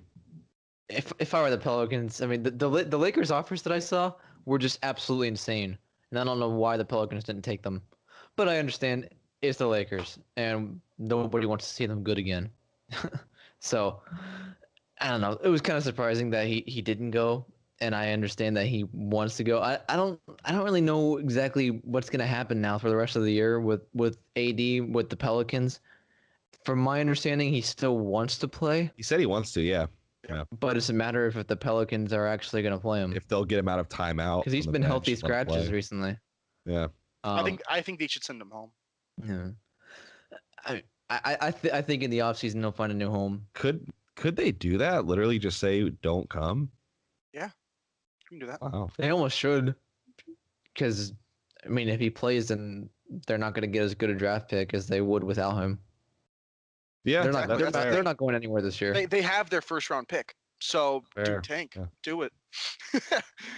if I were the Pelicans, I mean the Lakers offers that I saw were just absolutely insane, and I don't know why the Pelicans didn't take them, but I understand it's the Lakers, and nobody wants to see them good again. So I don't know. It was kind of surprising that he didn't go, and I understand that he wants to go. I don't really know exactly what's gonna happen now for the rest of the year with AD with the Pelicans. From my understanding, he still wants to play, He said he wants to, yeah. but it's a matter of if the Pelicans are actually gonna play him If they'll get him out of timeout. because he's from the been healthy bench, let him scratches play. recently. Yeah. I think they should send him home. Yeah. I think in the offseason he'll find a new home. Could they do that? Literally just say don't come? Yeah, you can do that. Wow. They almost should, because I mean, if he plays, then they're not going to get as good a draft pick as they would without him. Yeah, They're not. that's They're not, fair. they're not going anywhere this year. They have their first round pick, so Fair. tank, Yeah. do it.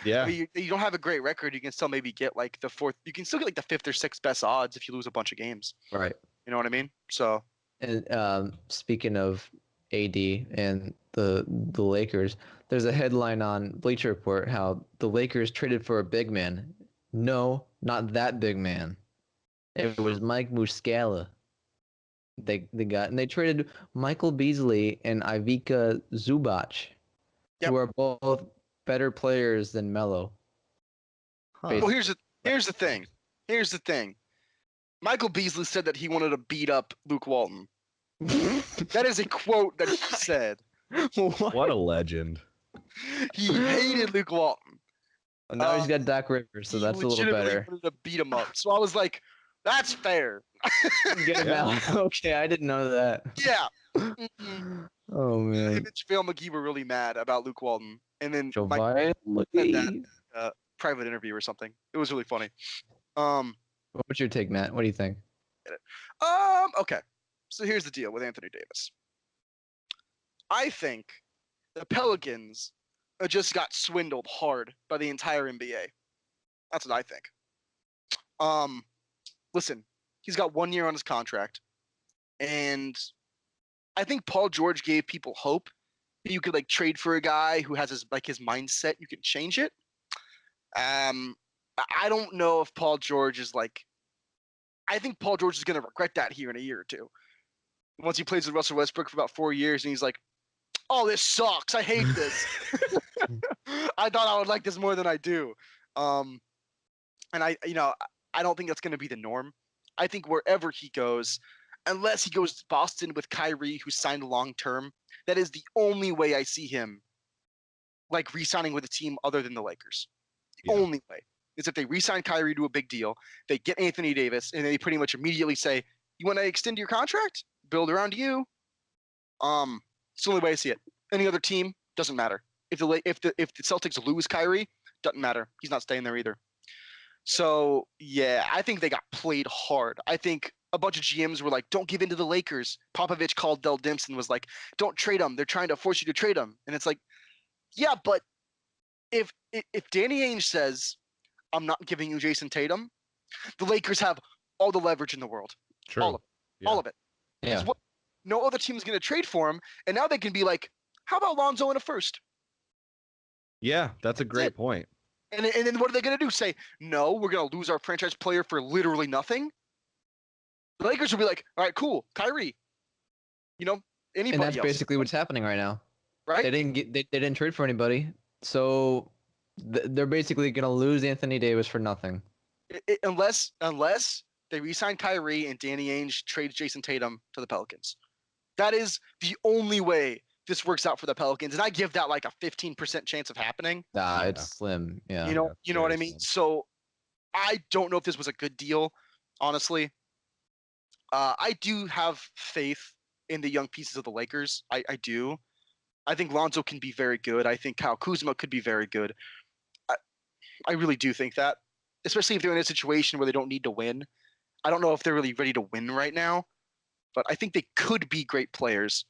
Yeah. I mean, you don't have a great record. You can still maybe get like the fourth. You can still get like the fifth or sixth best odds if you lose a bunch of games. Right. You know what I mean? So And speaking of AD and the Lakers, there's a headline on Bleacher Report how the Lakers traded for a big man. No, not that big man. It was Mike Muscala. They got, and they traded Michael Beasley and Ivica Zubac, Yep. who are both better players than Melo. Huh. well, here's the thing. Here's the thing. Michael Beasley said that he wanted to beat up Luke Walton. That is a quote that he said. What a legend. He hated Luke Walton. And now he's got Doc Rivers, so He that's a little legitimately better. wanted to beat him up. So I was like, that's fair. Get him Yeah. out. Okay, I didn't know that. Yeah. Mm-mm. Oh Him man. and JaVale McGee were really mad about Luke Walton. And then Mike Jovai said McGee. that private interview or something. It was really funny. Um, What's your take, Matt? What do you think? okay. So here's the deal with Anthony Davis. I think the Pelicans just got swindled hard by the entire NBA. That's what I think. Listen, he's got 1 year on his contract, and I think Paul George gave people hope that you could like trade for a guy who has his mindset. You can change it. I don't know if Paul George is like. I think Paul George is going to regret that here in a year or two. Once he plays with Russell Westbrook for about 4 years, and he's like, "Oh, this sucks. I hate this. I thought I would like this more than I do." And I don't think that's going to be the norm. I think wherever he goes, unless he goes to Boston with Kyrie, who signed long term, that is the only way I see him like re-signing with a team other than the Lakers. The only way is if they re-sign Kyrie to a big deal, they get Anthony Davis, and they pretty much immediately say, "You want to extend your contract? Build around you." It's the only way I see it. Any other team doesn't matter. If the Celtics lose Kyrie, doesn't matter. He's not staying there either. So yeah, I think they got played hard. I think a bunch of GMs were like, "Don't give in to the Lakers." Popovich called Dell Dimson, was like, "Don't trade them. They're trying to force you to trade them." And it's like, yeah, but if Danny Ainge says, "I'm not giving you Jason Tatum," the Lakers have all the leverage in the world. True. All of it. Yeah. All of it. Yeah. No other team is going to trade for him, and now they can be like, "How about Lonzo in a first?" Yeah, that's a great it. point. And then what are they going to do? Say, "No, we're going to lose our franchise player for literally nothing"? The Lakers will be like, "All right, cool, Kyrie." Anybody And that's else, basically what's happening right now. right? They didn't trade for anybody, so they're basically gonna lose Anthony Davis for nothing. Unless they re-sign Kyrie and Danny Ainge trades Jason Tatum to the Pelicans. That is the only way this works out for the Pelicans, and I give that like a 15% chance of happening. Nah, Yeah. it's slim. Yeah. You know what I very mean? slim. So I don't know if this was a good deal, honestly. I do have faith in the young pieces of the Lakers. I do. I think Lonzo can be very good. I think Kyle Kuzma could be very good. I really do think that, especially if they're in a situation where they don't need to win. I don't know if they're really ready to win right now, but I think they could be great players.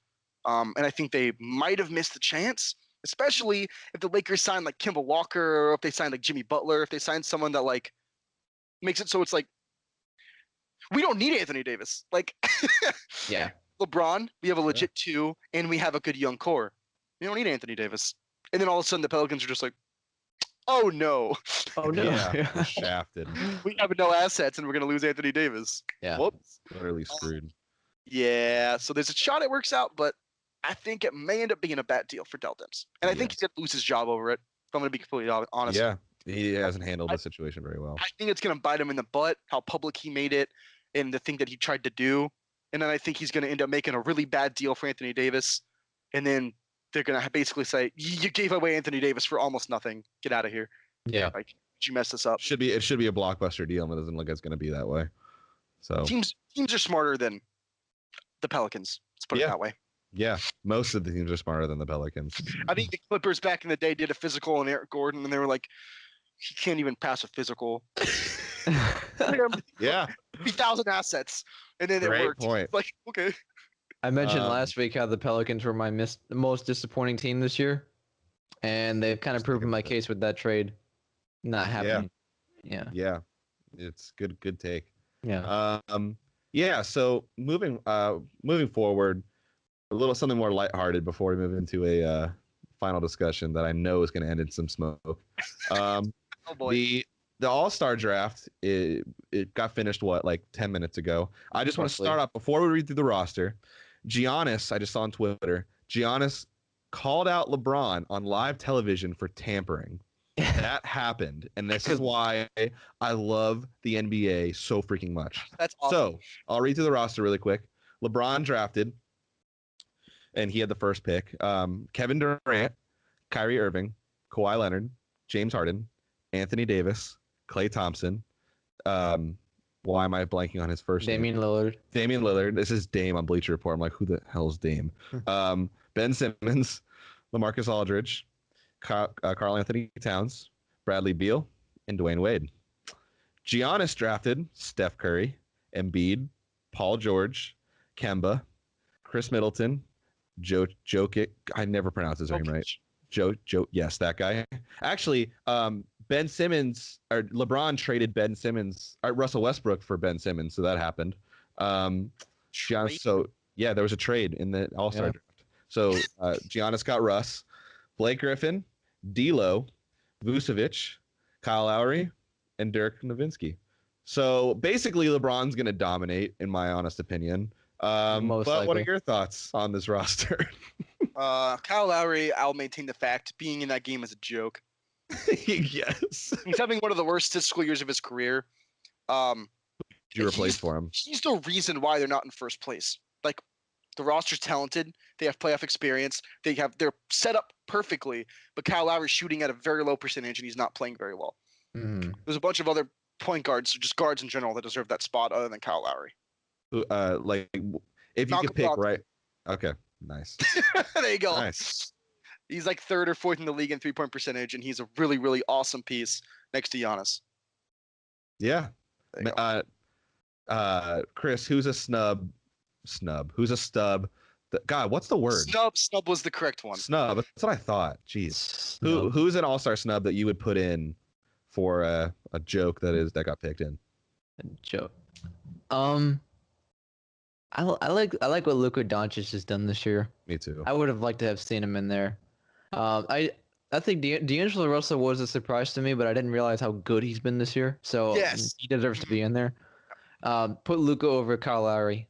And I think they might have missed the chance, especially if the Lakers sign like Kemba Walker, or if they sign like Jimmy Butler, if they sign someone that like makes it so it's like we don't need Anthony Davis. Like Yeah. LeBron, we have a legit 2, and we have a good young core. You don't need Anthony Davis. And then all of a sudden the Pelicans are just like, oh no. Oh no. Yeah, we're shafted. We have no assets and we're going to lose Anthony Davis. Yeah. Whoops. Literally screwed. Yeah. So there's a shot it works out, but I think it may end up being a bad deal for Dell Demps. And I think he's going to lose his job over it, if I'm going to be completely honest. Yeah, he hasn't handled the situation very well. I think it's going to bite him in the butt, how public he made it and the thing that he tried to do. And then I think he's going to end up making a really bad deal for Anthony Davis. And then they're going to basically say, you gave away Anthony Davis for almost nothing. Get out of here. Yeah. Like, you messed this up. It should be a blockbuster deal, and it doesn't look like it's going to be that way. So Teams are smarter than the Pelicans. Let's put it that way. Yeah, most of the teams are smarter than the Pelicans. I think the Clippers back in the day did a physical on Eric Gordon, and they were like, he can't even pass a physical. Yeah. 3,000 assets. And then Great it worked. point. Like, okay. I mentioned last week how the Pelicans were my most disappointing team this year, and they've kind of proven my case with that trade not happening. Yeah. Yeah. It's good take. Yeah. Yeah, so moving forward, a little something more lighthearted before we move into a final discussion that I know is going to end in some smoke. Oh boy. The All-Star draft, it got finished, like 10 minutes ago. I just want to start off, before we read through the roster, Giannis, I just saw on Twitter, Giannis called out LeBron on live television for tampering. That happened, and this is why I love the NBA so freaking much. That's awesome. So I'll read through the roster really quick. LeBron drafted, and he had the first pick. Kevin Durant, Kyrie Irving, Kawhi Leonard, James Harden, Anthony Davis, Klay Thompson. Why am I blanking on his first name? Damian Lillard. Damian Lillard. This is Dame on Bleacher Report. I'm like, who the hell's Dame? Ben Simmons, LaMarcus Aldridge, Karl Anthony Towns, Bradley Beal, and Dwayne Wade. Giannis drafted Steph Curry, Embiid, Paul George, Kemba, Chris Middleton, Jokic. I never pronounce his name right. Yes, that guy. Actually, Ben Simmons or LeBron traded Ben Simmons or Russell Westbrook for Ben Simmons, so that happened. So yeah, there was a trade in the All-Star draft. So Giannis got Russ, Blake Griffin, D'Lo, Vucevic, Kyle Lowry, and Dirk Nowitzki. So basically, LeBron's going to dominate, in my honest opinion. But what are your thoughts on this roster? Kyle Lowry, I'll maintain the fact, being in that game is a joke. Yes. He's having one of the worst statistical years of his career. Did you replace for him? He's the reason why they're not in first place. Like, the roster's talented. They have playoff experience. They're set up perfectly. But Kyle Lowry's shooting at a very low percentage, and he's not playing very well. There's a bunch of other point guards, just guards in general, that deserve that spot other than Kyle Lowry. Like, if you could pick, right? Okay, nice. There you go. Nice. He's like third or fourth in the league in three-point percentage, and he's a really, really awesome piece next to Giannis. Yeah. Chris, who's a snub? Who's a stub? God, what's the word? Snub was the correct one. Snub. That's what I thought. Jeez. Who's an all-star snub that you would put in for a joke that got picked in? A joke. I like what Luka Doncic has done this year. Me too. I would have liked to have seen him in there. I think D'Angelo Russell was a surprise to me, but I didn't realize how good he's been this year. So yes, he deserves to be in there. Put Luka over Kyle Lowry,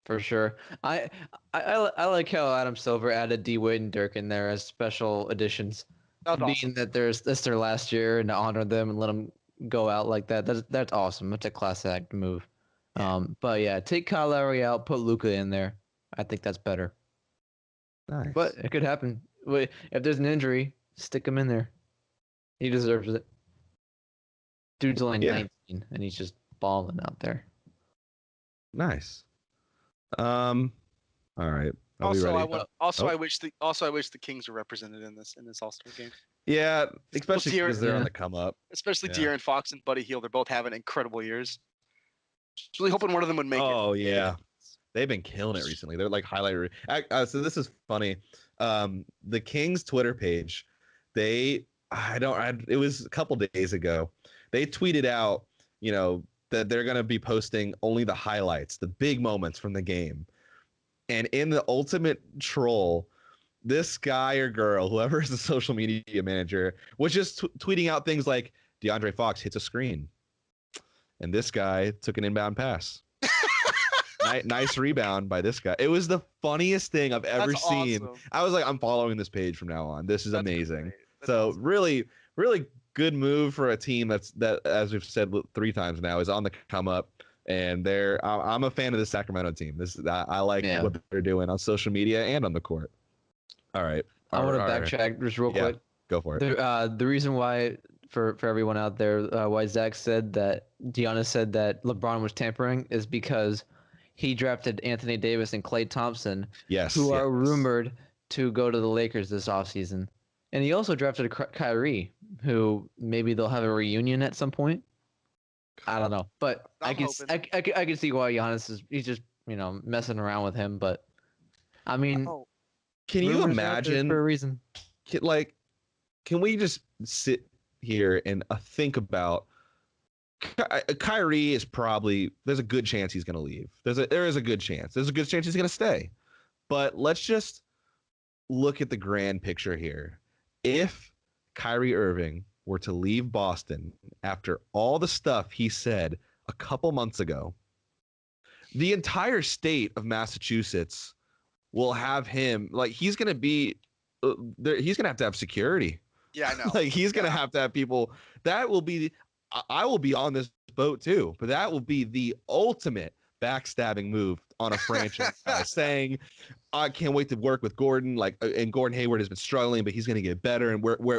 for sure. I like how Adam Silver added D Wade and Dirk in there as special additions, being that that's their last year, and to honor them and let them go out like that. That's awesome. That's a class act move. But yeah, take Kyle Lowry out, put Luka in there. I think that's better. Nice. But it could happen. If there's an injury, stick him in there. He deserves it. Dude's only 19, and he's just balling out there. Nice. All right. I wish the Kings were represented in this All-Star game. Yeah, especially because they're on the come up. Especially De'Aaron Fox and Buddy Hield. They're both having incredible years. Just really hoping one of them would make it. Oh yeah, they've been killing it recently. They're like highlighter. So this is funny. The Kings Twitter page, it was a couple days ago. They tweeted out, that they're gonna be posting only the highlights, the big moments from the game. And in the ultimate troll, this guy or girl, whoever is the social media manager, was just tweeting out things like DeAndre Fox hits a screen, and this guy took an inbound pass. Nice rebound by this guy. It was the funniest thing I've ever seen. Awesome. I was like, I'm following this page from now on. This is amazing. So awesome. really, really good move for a team that, as we've said 3 times now, is on the come up. And I'm a fan of the Sacramento team. I like what they're doing on social media and on the court. All right. I want to backtrack just real quick. Go for it. The reason why, for everyone out there, why Zach said that Giannis said that LeBron was tampering is because he drafted Anthony Davis and Klay Thompson, who are rumored to go to the Lakers this offseason. And he also drafted Kyrie, who maybe they'll have a reunion at some point. I don't know, but I can see why Giannis he's just messing around with him. But I mean, can you imagine for a reason? Can we just sit here and think about Kyrie is there's a good chance he's going to leave. There is a good chance. There's a good chance he's going to stay. But let's just look at the grand picture here. If Kyrie Irving were to leave Boston after all the stuff he said a couple months ago, the entire state of Massachusetts will have him he's going to be he's going to have security. Yeah, I know. He's going to have people. That will be I will be on this boat too, but that will be the ultimate backstabbing move on a franchise, saying, "I can't wait to work with Gordon." And Gordon Hayward has been struggling, but he's going to get better. And we're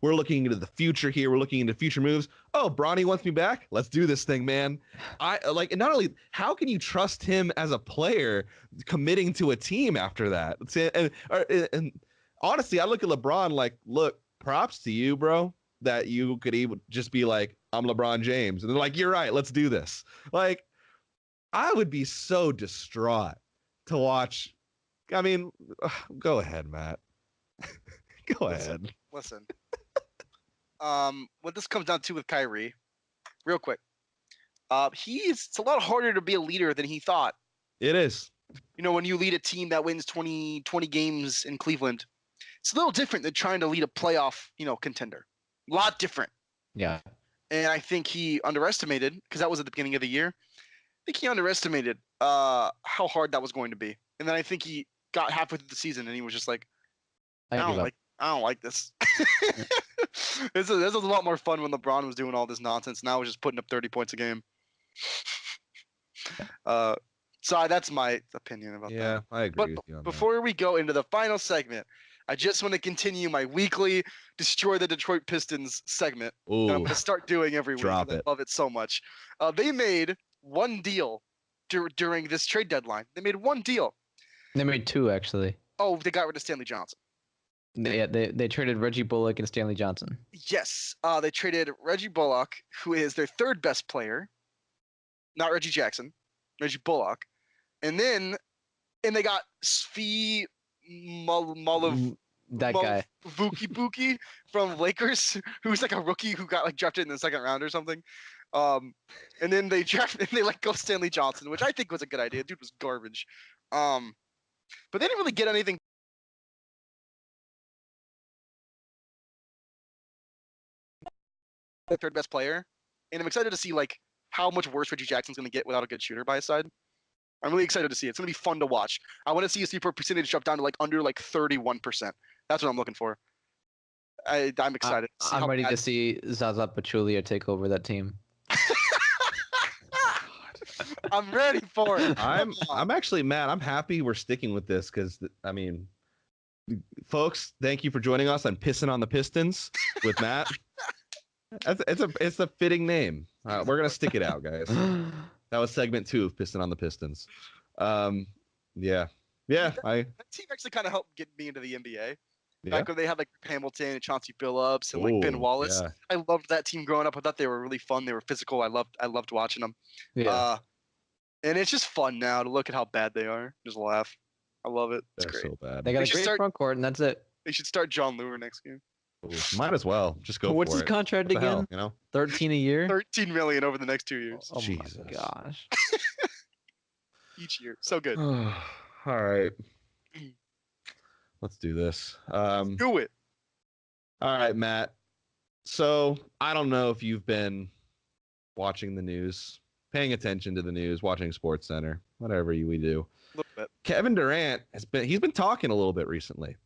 looking into the future here. We're looking into future moves. Oh, Bronny wants me back. Let's do this thing, man. And not only how can you trust him as a player committing to a team after that? And honestly, I look at LeBron look, props to you, bro, that you could even just be like, I'm LeBron James. And they're like, you're right. Let's do this. I would be so distraught to watch. I mean, go ahead, Matt. Go ahead. Listen. What this comes down to with Kyrie, real quick. It's a lot harder to be a leader than he thought. It is. When you lead a team that wins 20 games in Cleveland, it's a little different than trying to lead a playoff, contender. A lot different. Yeah. And I think he underestimated, because that was at the beginning of the year. I think he underestimated how hard that was going to be. And then I think he got halfway through the season and he was just like, I don't like this. This was a lot more fun when LeBron was doing all this nonsense. Now he's just putting up 30 points a game. So that's my opinion about that. Yeah, I agree with you on before we go into the final segment, I just want to continue my weekly Destroy the Detroit Pistons segment. Ooh, that I'm going to start doing every week. I love it so much. They made one deal during this trade deadline. They made one deal. They made 2, actually. Oh, they got rid of Stanley Johnson. They traded Reggie Bullock and Stanley Johnson. Yes. They traded Reggie Bullock, who is their 3rd best player. Not Reggie Jackson. Reggie Bullock. And they got Svi guy. Vuki from Lakers, who's like a rookie who got drafted in the 2nd round or something. And then they let go Stanley Johnson, which I think was a good idea. Dude was garbage. But they didn't really get anything. The 3rd best player, and I'm excited to see how much worse Reggie Jackson's going to get without a good shooter by his side. I'm really excited to see it. It's going to be fun to watch. I want to see his three-point percentage drop down to under 31%. That's what I'm looking for. I'm excited. I'm ready to see Zaza Pachulia take over that team. I'm ready for it. I'm actually, Matt, I'm happy we're sticking with this because, folks, thank you for joining us on Pissing on the Pistons with Matt. It's a fitting name. We're going to stick it out, guys. That was segment 2 of Pissing on the Pistons. Yeah. That team actually kind of helped get me into the NBA. Back when they had Hamilton and Chauncey Billups and Ben Wallace. Yeah. I loved that team growing up. I thought they were really fun. They were physical. I loved watching them. Yeah. And it's just fun now to look at how bad they are. Just laugh. I love it. It's great. So bad. They got a great front court, and that's it. They should start John Lure next game. Ooh, might as well. Just go for it. What's his contract again? Hell, 13 a year? $13 million over the next 2 years. Oh Jesus. My gosh. Each year. So good. All right. Let's do this. Do it. All right, Matt. So I don't know if you've been watching the news, paying attention to the news, watching Sports Center, whatever we do. A little bit. Kevin Durant he's been talking a little bit recently,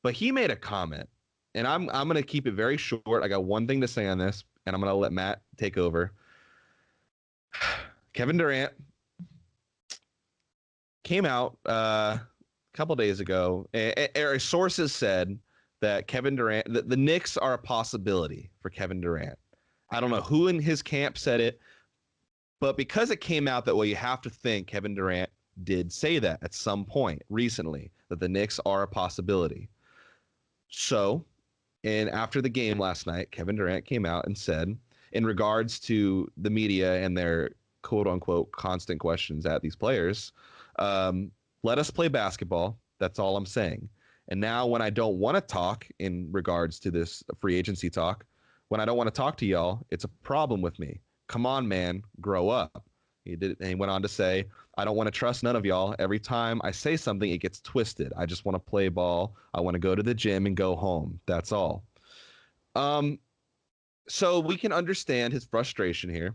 but he made a comment, and I'm going to keep it very short. I got one thing to say on this, and I'm going to let Matt take over. Kevin Durant came out a couple days ago. Sources said that Kevin Durant, the Knicks are a possibility for Kevin Durant. I don't know who in his camp said it, but because it came out that way, you have to think Kevin Durant did say that at some point recently, that the Knicks are a possibility. So, and after the game last night, Kevin Durant came out and said, in regards to the media and their quote unquote constant questions at these players, let us play basketball. That's all I'm saying. And now when I don't want to talk in regards to this free agency talk, when I don't want to talk to y'all, it's a problem with me. Come on, man, grow up. He did, and he went on to say, I don't want to trust none of y'all. Every time I say something, it gets twisted. I just want to play ball. I want to go to the gym and go home. That's all. So we can understand his frustration here.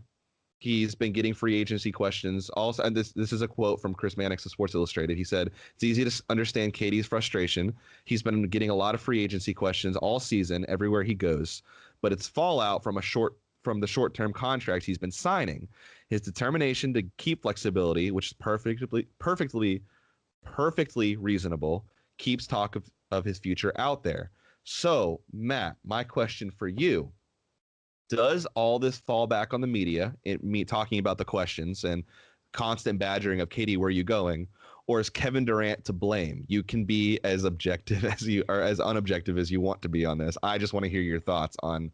He's been getting free agency questions. Also, and this is a quote from Chris Mannix of Sports Illustrated. He said, it's easy to understand KD's frustration. He's been getting a lot of free agency questions all season, everywhere he goes. But it's fallout from the short-term contract he's been signing. His determination to keep flexibility, which is perfectly reasonable, keeps talk of his future out there. So, Matt, my question for you, does all this fall back on the media, me talking about the questions and constant badgering of KD, where are you going? Or is Kevin Durant to blame? You can be as objective as you are, as unobjective as you want to be on this. I just want to hear your thoughts on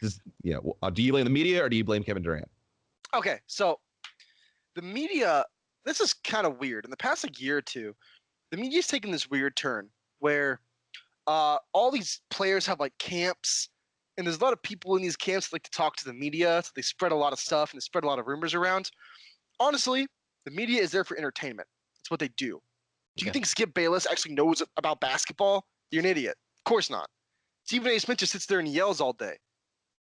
this. You know, do you blame the media or do you blame Kevin Durant? Okay, so the media, this is kind of weird. In the past year or two, the media's taken this weird turn where all these players have like camps, and there's a lot of people in these camps that like to talk to the media, so they spread a lot of stuff and they spread a lot of rumors around. Honestly, the media is there for entertainment. That's what they do. Do you think Skip Bayless actually knows about basketball? You're an idiot. Of course not. Stephen A. Smith just sits there and yells all day.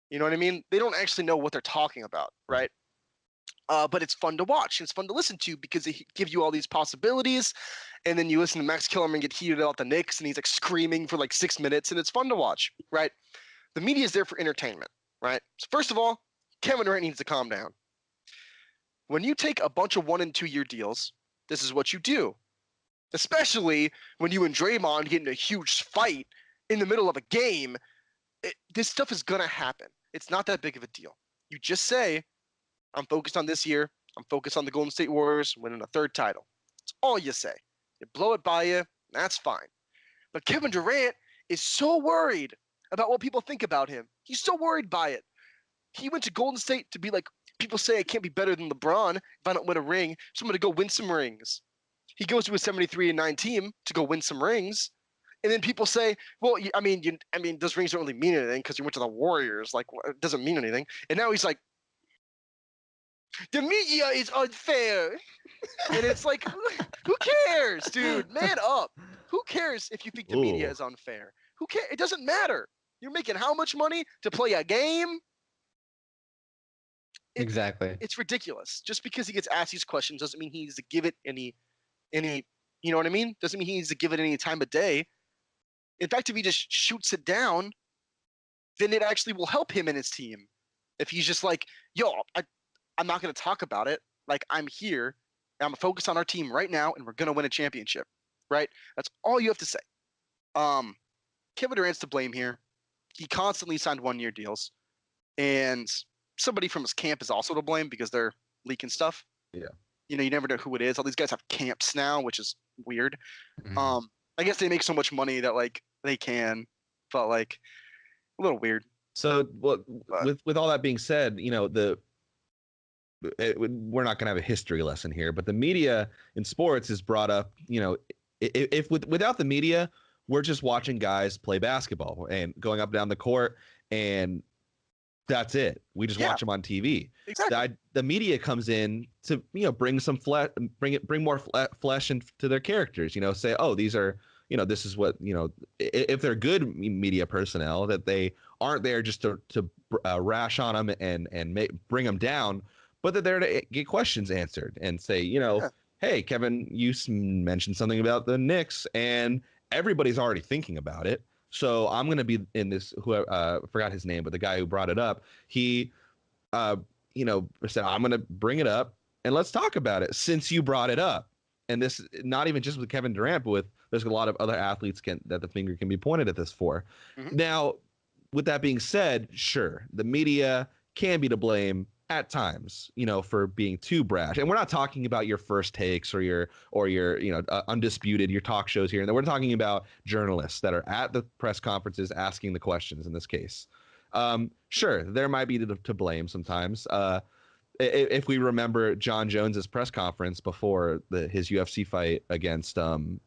You know what I mean? They don't actually know what they're talking about, right? But it's fun to watch. And it's fun to listen to because they give you all these possibilities. And then you listen to Max Kellerman get heated about the Knicks, and he's like screaming for like 6 minutes, and it's fun to watch, right? The media is there for entertainment, right? So first of all, Kevin Durant needs to calm down. When you take a bunch of 1 and 2 year deals, this is what you do. Especially when you and Draymond get in a huge fight in the middle of a game, this stuff is going to happen. It's not that big of a deal. You just say, I'm focused on this year. I'm focused on the Golden State Warriors winning a 3rd title. That's all you say. You blow it by you, that's fine. But Kevin Durant is so worried about what people think about him. He's so worried by it. He went to Golden State to be like, people say I can't be better than LeBron if I don't win a ring, so I'm going to go win some rings. He goes to a 73-9 team to go win some rings. And then people say, well, I mean, those rings don't really mean anything because you went to the Warriors. Like, it doesn't mean anything. And now he's like, the media is unfair. And it's like, who cares, dude? Man up. Who cares if you think the media is unfair? Who cares? It doesn't matter. You're making how much money to play a game? Exactly. It's ridiculous. Just because he gets asked these questions doesn't mean he needs to give it any, you know what I mean? Doesn't mean he needs to give it any time of day. In fact, if he just shoots it down, then it actually will help him and his team. If he's just like, yo, I'm not going to talk about it. Like, I'm here, and I'm focused on our team right now, and we're going to win a championship, right? That's all you have to say. Kevin Durant's to blame here. He constantly signed 1 year deals, and somebody from his camp is also to blame because they're leaking stuff. Yeah. You know, you never know who it is. All these guys have camps now, which is weird. Mhm. I guess they make so much money that like they can, but like a little weird. So, well, with all that being said, you know, we're not going to have a history lesson here, but the media in sports is brought up. You know, without the media, we're just watching guys play basketball and going up and down the court, and that's it. We just watch them on TV. Exactly. The media comes in to, you know, bring some bring more flesh into their characters. You know, say, oh, these are, this is what, if they're good media personnel, that they aren't there just to rash on them and bring them down, but that they're to get questions answered and say, hey, Kevin, you mentioned something about the Knicks, and everybody's already thinking about it. So I'm going to be in this, forgot his name, but the guy who brought it up, he, said, I'm going to bring it up and let's talk about it since you brought it up. And this, not even just with Kevin Durant, but there's a lot of other athletes that the finger can be pointed at this for. Mm-hmm. Now, with that being said, sure, the media can be to blame at times, for being too brash. And we're not talking about your first takes or your undisputed, your talk shows here. And we're talking about journalists that are at the press conferences asking the questions in this case. Sure, there might be to blame sometimes. If we remember John Jones's press conference before his UFC fight against who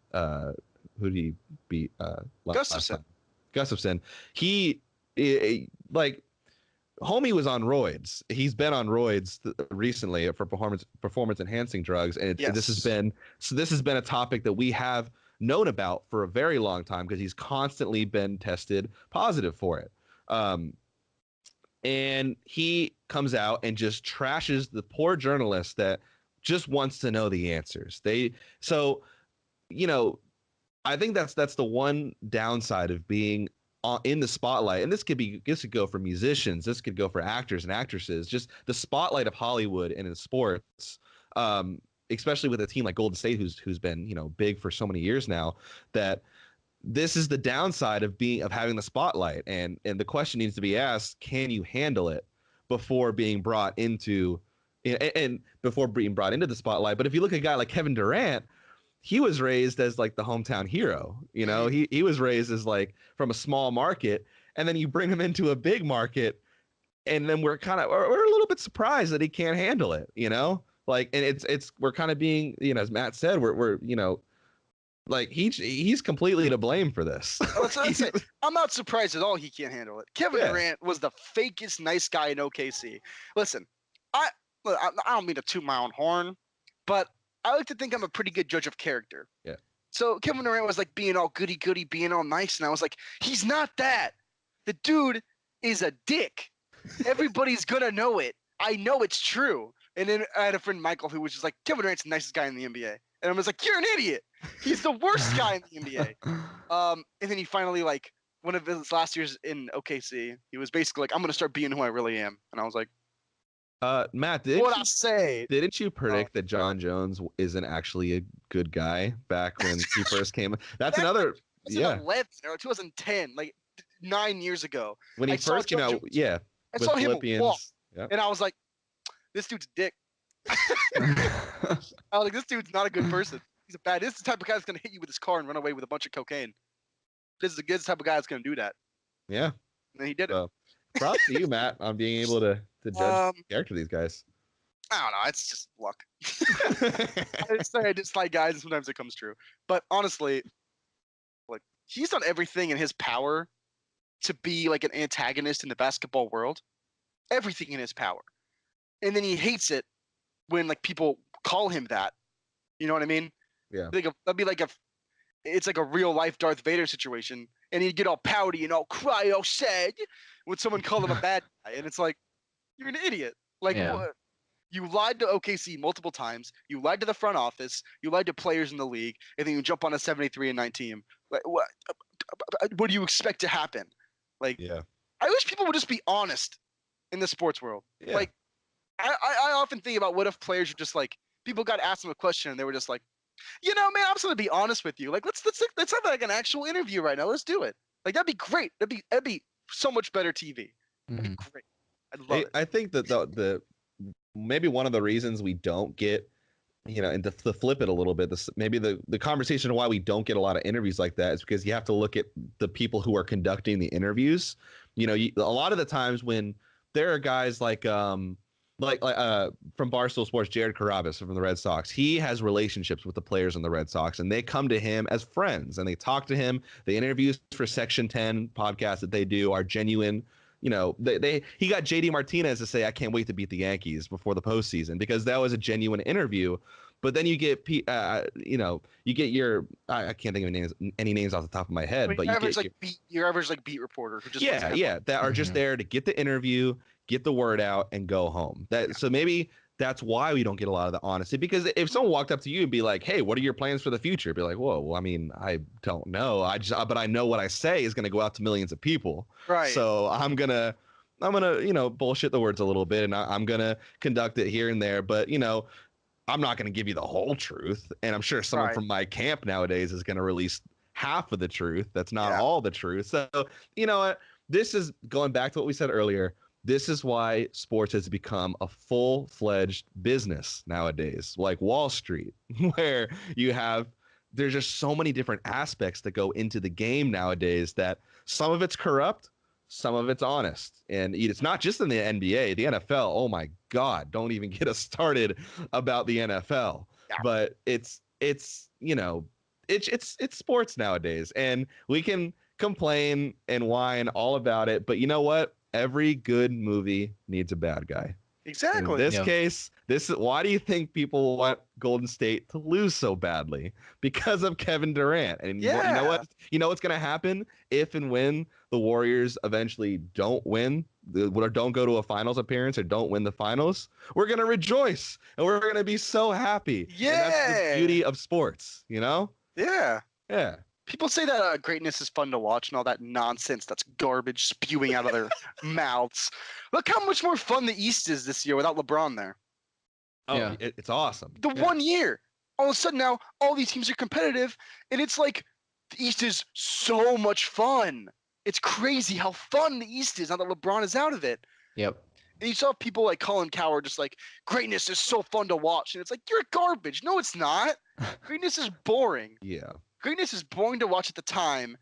did he beat? Gustafsson. He homie was on roids. He's been on roids recently for performance enhancing drugs, and this has been a topic that we have known about for a very long time because he's constantly been tested positive for it. And he comes out and just trashes the poor journalist that just wants to know the answers. I think that's the one downside of being in the spotlight. And this could go for musicians. This could go for actors and actresses. Just the spotlight of Hollywood and in sports, especially with a team like Golden State, who's been big for so many years now. That this is the downside of having the spotlight, and the question needs to be asked: can you handle it before being brought into the spotlight? But if you look at a guy like Kevin Durant, he was raised as like the hometown hero. He was raised as like from a small market, and then you bring him into a big market, and then we're a little bit surprised that he can't handle it. And we're kind of being, as Matt said, we're like he's completely to blame for this. I'm not surprised at all he can't handle it. Kevin Durant was the fakest nice guy in OKC. Listen, I don't mean to toot my own horn, but I like to think I'm a pretty good judge of character. Yeah. So Kevin Durant was like being all goody-goody, being all nice, and I was like, he's not that. The dude is a dick. Everybody's gonna know it. I know it's true. And then I had a friend, Michael, who was just like, Kevin Durant's the nicest guy in the NBA. And I was like, you're an idiot. He's the worst guy in the NBA. And then he finally, one of his last years in OKC, he was basically like, I'm going to start being who I really am. And I was like, Matt, didn't you predict that John Jones isn't actually a good guy back when he first came? That's another. 2011 or 2010, 9 years ago. When he first came out, I saw him walk, and I was like, this dude's a dick. I was like, this dude's not a good person. This is the type of guy that's going to hit you with his car and run away with a bunch of cocaine. This is the good type of guy that's going to do that. Yeah. And he did it. Props to you, Matt, on being able to judge the character of these guys. I don't know. It's just luck. I dislike guys, and sometimes it comes true. But honestly, he's done everything in his power to be like an antagonist in the basketball world. Everything in his power. And then he hates it when people call him that. You know what I mean? Yeah. That'd be it's like a real life Darth Vader situation, and he'd get all pouty and all cry, all sad when someone called him a bad guy, and it's like, you're an idiot. What? You lied to OKC multiple times. You lied to the front office. You lied to players in the league, and then you jump on a 73-9 team. What do you expect to happen? I wish people would just be honest in the sports world. Yeah. I often think about what if players are just people got asked them a question and they were just like, man, I'm just gonna be honest with you. Let's have an actual interview right now. Let's do it. That'd be great. That'd be so much better TV. That'd be great. I'd love it. I think that the maybe one of the reasons we don't get, and to flip it a little bit, maybe the conversation of why we don't get a lot of interviews like that is because you have to look at the people who are conducting the interviews. A lot of the times when there are guys from Barstool Sports, Jared Carrabis from the Red Sox, he has relationships with the players in the Red Sox, and they come to him as friends, and they talk to him. The interviews for Section 10 podcasts that they do are genuine. He got JD Martinez to say, I can't wait to beat the Yankees before the postseason, because that was a genuine interview. But then you get you get your I can't think of any names off the top of my head, but your you average get your average beat reporter who just wants a yeah, headline. that are just there to get the interview, get the word out, and go home. So maybe that's why we don't get a lot of the honesty. Because if someone walked up to you and be like, "Hey, what are your plans for the future?" Be like, "Whoa, well, I mean, I don't know. But I know what I say is going to go out to millions of people. Right. So I'm gonna bullshit the words a little bit, and I'm gonna conduct it here and there. But I'm not gonna give you the whole truth. And I'm sure someone from my camp nowadays is gonna release half of the truth. That's not all the truth. So you know what? This is going back to what we said earlier. This is why sports has become a full-fledged business nowadays, like Wall Street, where there's just so many different aspects that go into the game nowadays that some of it's corrupt, some of it's honest. And it's not just in the NBA, the NFL. Oh my God, don't even get us started about the NFL. Yeah. But it's sports nowadays, and we can complain and whine all about it, but you know what? Every good movie needs a bad guy. Exactly. In this case, why do you think people want Golden State to lose so badly? Because of Kevin Durant. And you know what? You know what's going to happen if and when the Warriors eventually don't win, or don't go to a finals appearance, or don't win the finals? We're going to rejoice, and we're going to be so happy. Yeah. And that's the beauty of sports, Yeah. Yeah. People say that greatness is fun to watch and all that nonsense that's garbage spewing out of their mouths. Look how much more fun the East is this year without LeBron there. Oh, yeah. It's awesome. The 1 year, all of a sudden now, all these teams are competitive, and it's like the East is so much fun. It's crazy how fun the East is now that LeBron is out of it. Yep. And you saw people like Colin Cowherd just like, greatness is so fun to watch. And it's like, you're garbage. No, it's not. Greatness is boring. Yeah. Greatness is boring to watch at the time,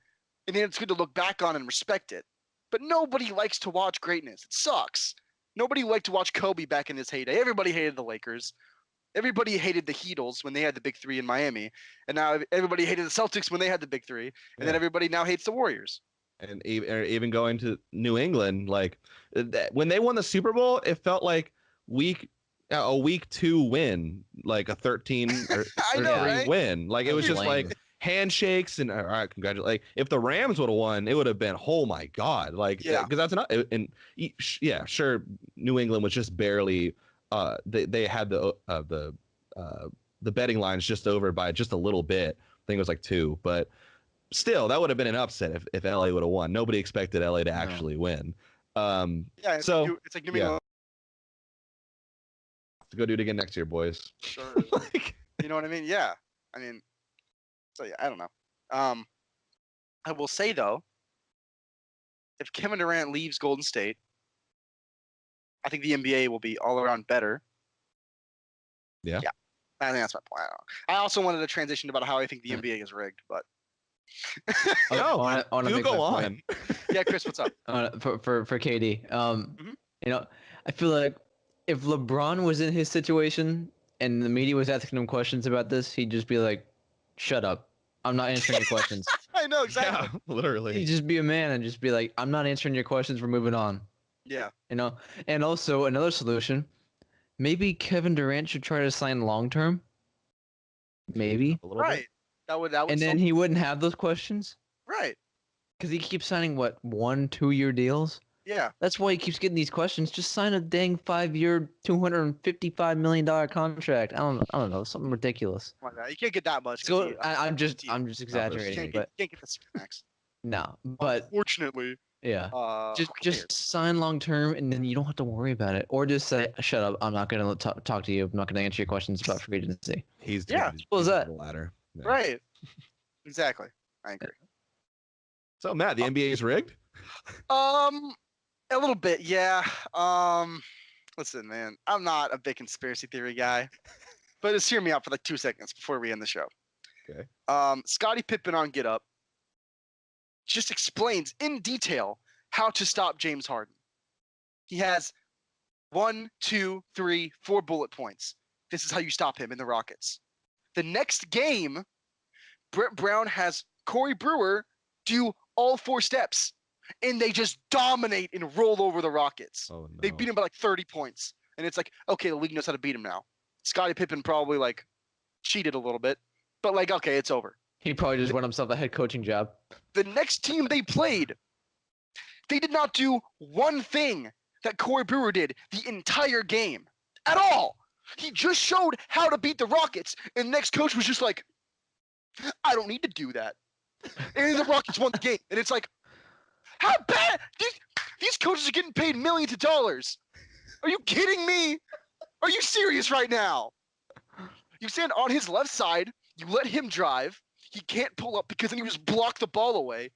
and then it's good to look back on and respect it. But nobody likes to watch greatness. It sucks. Nobody liked to watch Kobe back in his heyday. Everybody hated the Lakers. Everybody hated the Heatles when they had the big three in Miami. And now everybody hated the Celtics when they had the big three. And then everybody now hates the Warriors. And even going to New England, like when they won the Super Bowl, it felt like a week 2 win, like a 13 or 3 win. Like it was just like handshakes and all right, congratulations. Like if the Rams would have won, it would have been, oh my God, like because that's not. And sure, New England was just barely. They had the betting lines just over by just a little bit. I think it was like 2, but still, that would have been an upset if LA would have won. Nobody expected LA to actually win. It's like New England. To go do it again next year, boys. Sure. You know what I mean? Yeah. I mean, so yeah, I don't know. I will say though, if Kevin Durant leaves Golden State, I think the NBA will be all around better. Yeah. Yeah. I think that's my point. I also wanted to transition about how I think the NBA is rigged, but I want to go on. Yeah, Chris, what's up? For KD, I feel like if LeBron was in his situation and the media was asking him questions about this, he'd just be like, "Shut up, I'm not answering your questions." I know exactly. Yeah, literally. He'd just be a man and just be like, "I'm not answering your questions. We're moving on." Yeah. And also another solution, maybe Kevin Durant should try to sign long term. Maybe. Right. That would. And then he wouldn't have those questions. Right. Because he keeps signing 1-2 year deals. Yeah. That's why he keeps getting these questions. Just sign a dang 5-year, $255 million contract. I don't know, something ridiculous. Oh my God, you can't get that much. So I'm just exaggerating, you but can't get the max. no, but Unfortunately. yeah, just sign long term, and then you don't have to worry about it, or just say, "Shut up, I'm not gonna talk to you. I'm not gonna answer your questions about free agency." He's what was that? The ladder. Yeah. Right. Exactly. I agree. So Matt, the NBA is rigged. A little bit, yeah. Listen, man, I'm not a big conspiracy theory guy, but just hear me out for like 2 seconds before we end the show. Okay. Scottie Pippen on Get Up just explains in detail how to stop James Harden. He has 1, 2, 3, 4 bullet points. This is how you stop him in the Rockets. The next game, Brett Brown has Corey Brewer do all 4 steps. And they just dominate and roll over the Rockets. Oh, no. They beat him by like 30 points. And it's like, okay, the league knows how to beat him now. Scottie Pippen probably like cheated a little bit, but like, okay, it's over. He probably just won himself a head coaching job. The next team they played, they did not do one thing that Corey Brewer did the entire game at all. He just showed how to beat the Rockets, and the next coach was just like, I don't need to do that. And the Rockets won the game, and it's like, how bad? These coaches are getting paid millions of dollars. Are you kidding me? Are you serious right now? You stand on his left side, you let him drive. He can't pull up because then you just block the ball away.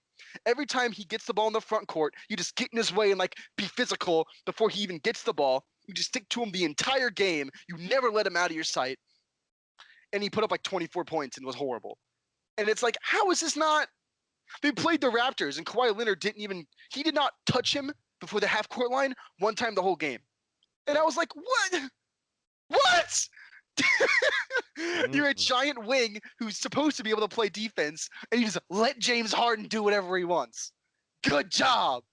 Every time he gets the ball in the front court, you just get in his way and like be physical before he even gets the ball. You just stick to him the entire game. You never let him out of your sight. And he put up like 24 points and was horrible. And it's like, how is this not? They played the Raptors and Kawhi Leonard he did not touch him before the half court line one time the whole game. And I was like, what? What? You're a giant wing who's supposed to be able to play defense, and you just let James Harden do whatever he wants. Good job.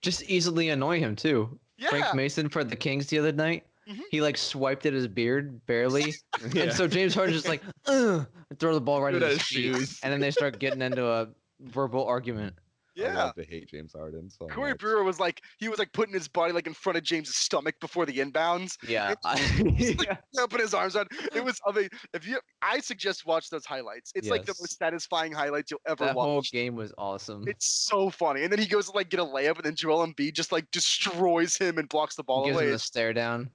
Just easily annoy him too. Yeah. Frank Mason for the Kings the other night. Mhm. He like swiped at his beard barely, Yeah. and so James Harden just like and throw the ball right Good at at his his feet, shoes. and then they start getting into a verbal argument. I Yeah. love to hate James Harden so Corey much. Brewer was like, he was like putting his body like in front of James's stomach before the inbounds. Yeah, Put his arms on. It was amazing. I suggest watch those highlights. It's like the Yes. most satisfying highlights you'll ever that whole watch. game was awesome. It's so funny. And then he goes to like get a layup, and then Joel Embiid just like destroys him and blocks the ball Gives away. him the stare down.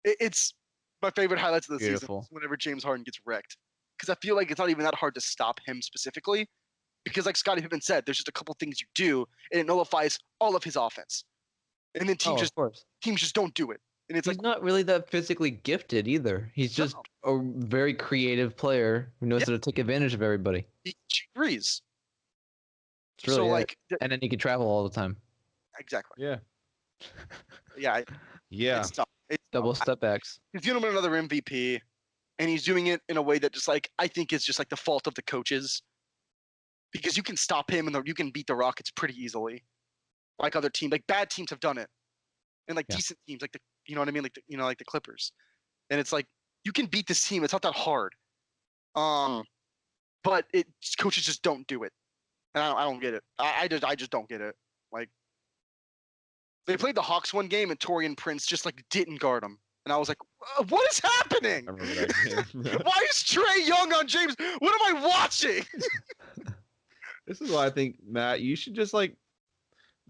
It's my favorite highlights of the Beautiful. season. Is whenever James Harden gets wrecked, because I feel like it's not even that hard to stop him specifically. Because like Scottie Pippen said, there's just a couple things you do, and it nullifies all of his offense. And then Oh, of course. teams just don't do it. And it's He's like, not really that physically gifted either. He's just a very creative player who knows how to take advantage of everybody. he agrees. It's really So it. like, And then he can travel all the time. exactly. Yeah. Yeah. Yeah. It's tough. It's Double tough. step backs. He's gonna win another MVP, and he's doing it in a way that just like I think is just like the fault of the coaches. Because you can stop him and you can beat the Rockets pretty easily, like other teams, like bad teams have done it, and like decent teams, like you know what I mean, like the Clippers, and it's like you can beat this team. It's not that hard, but coaches just don't do it, and I don't get it. I just don't get it. Like they played the Hawks one game and Taurean Prince just like didn't guard him, and I was like, what is happening? I remember that game. Why is Trae Young on James? What am I watching? This is why I think, Matt, you should just like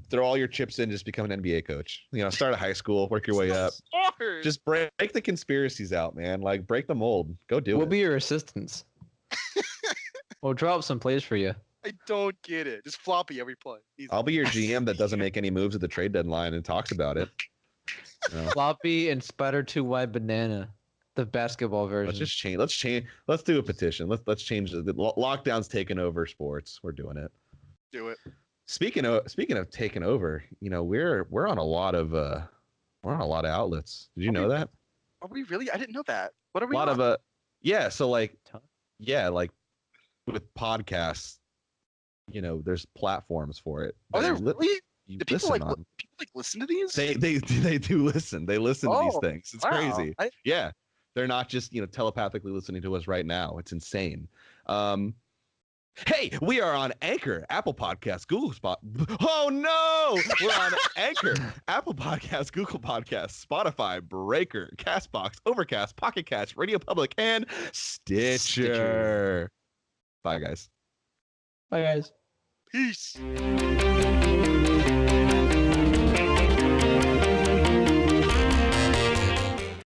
throw all your chips in, just become an NBA coach. You know, start at high school, work your way up. Hard. Just break the conspiracies out, man. Like break the mold. Go do We'll it. be your assistants. We'll draw up some plays for you. I don't get it. Just floppy every play. Easy. I'll be your GM that doesn't make any moves at the trade deadline and talks about it. You know, Floppy and Spider 2 Wide Banana. The basketball version. let's just change. Let's change. Let's do a petition. Let's change the lockdown's taking over sports. We're doing it. Do it. Speaking of taking over, you know, we're on a lot of outlets. Did you know that? Are we really? I didn't know that. What are A we lot on? of yeah. So like, Ton. yeah, like with podcasts, you know, there's platforms for it. Are there that you li- really? you Do people listen like on. people like listen to these? They do listen. They listen to these Oh, things. It's wow. crazy. Yeah. They're not just, you know, telepathically listening to us right now. It's insane. Hey, we are on Anchor, Apple Podcasts, Google Spot. Oh no, we're on Anchor, Apple Podcasts, Google Podcasts, Spotify, Breaker, Castbox, Overcast, Pocket Cast, Radio Public, and Stitcher. Bye, guys. Bye, guys. Peace.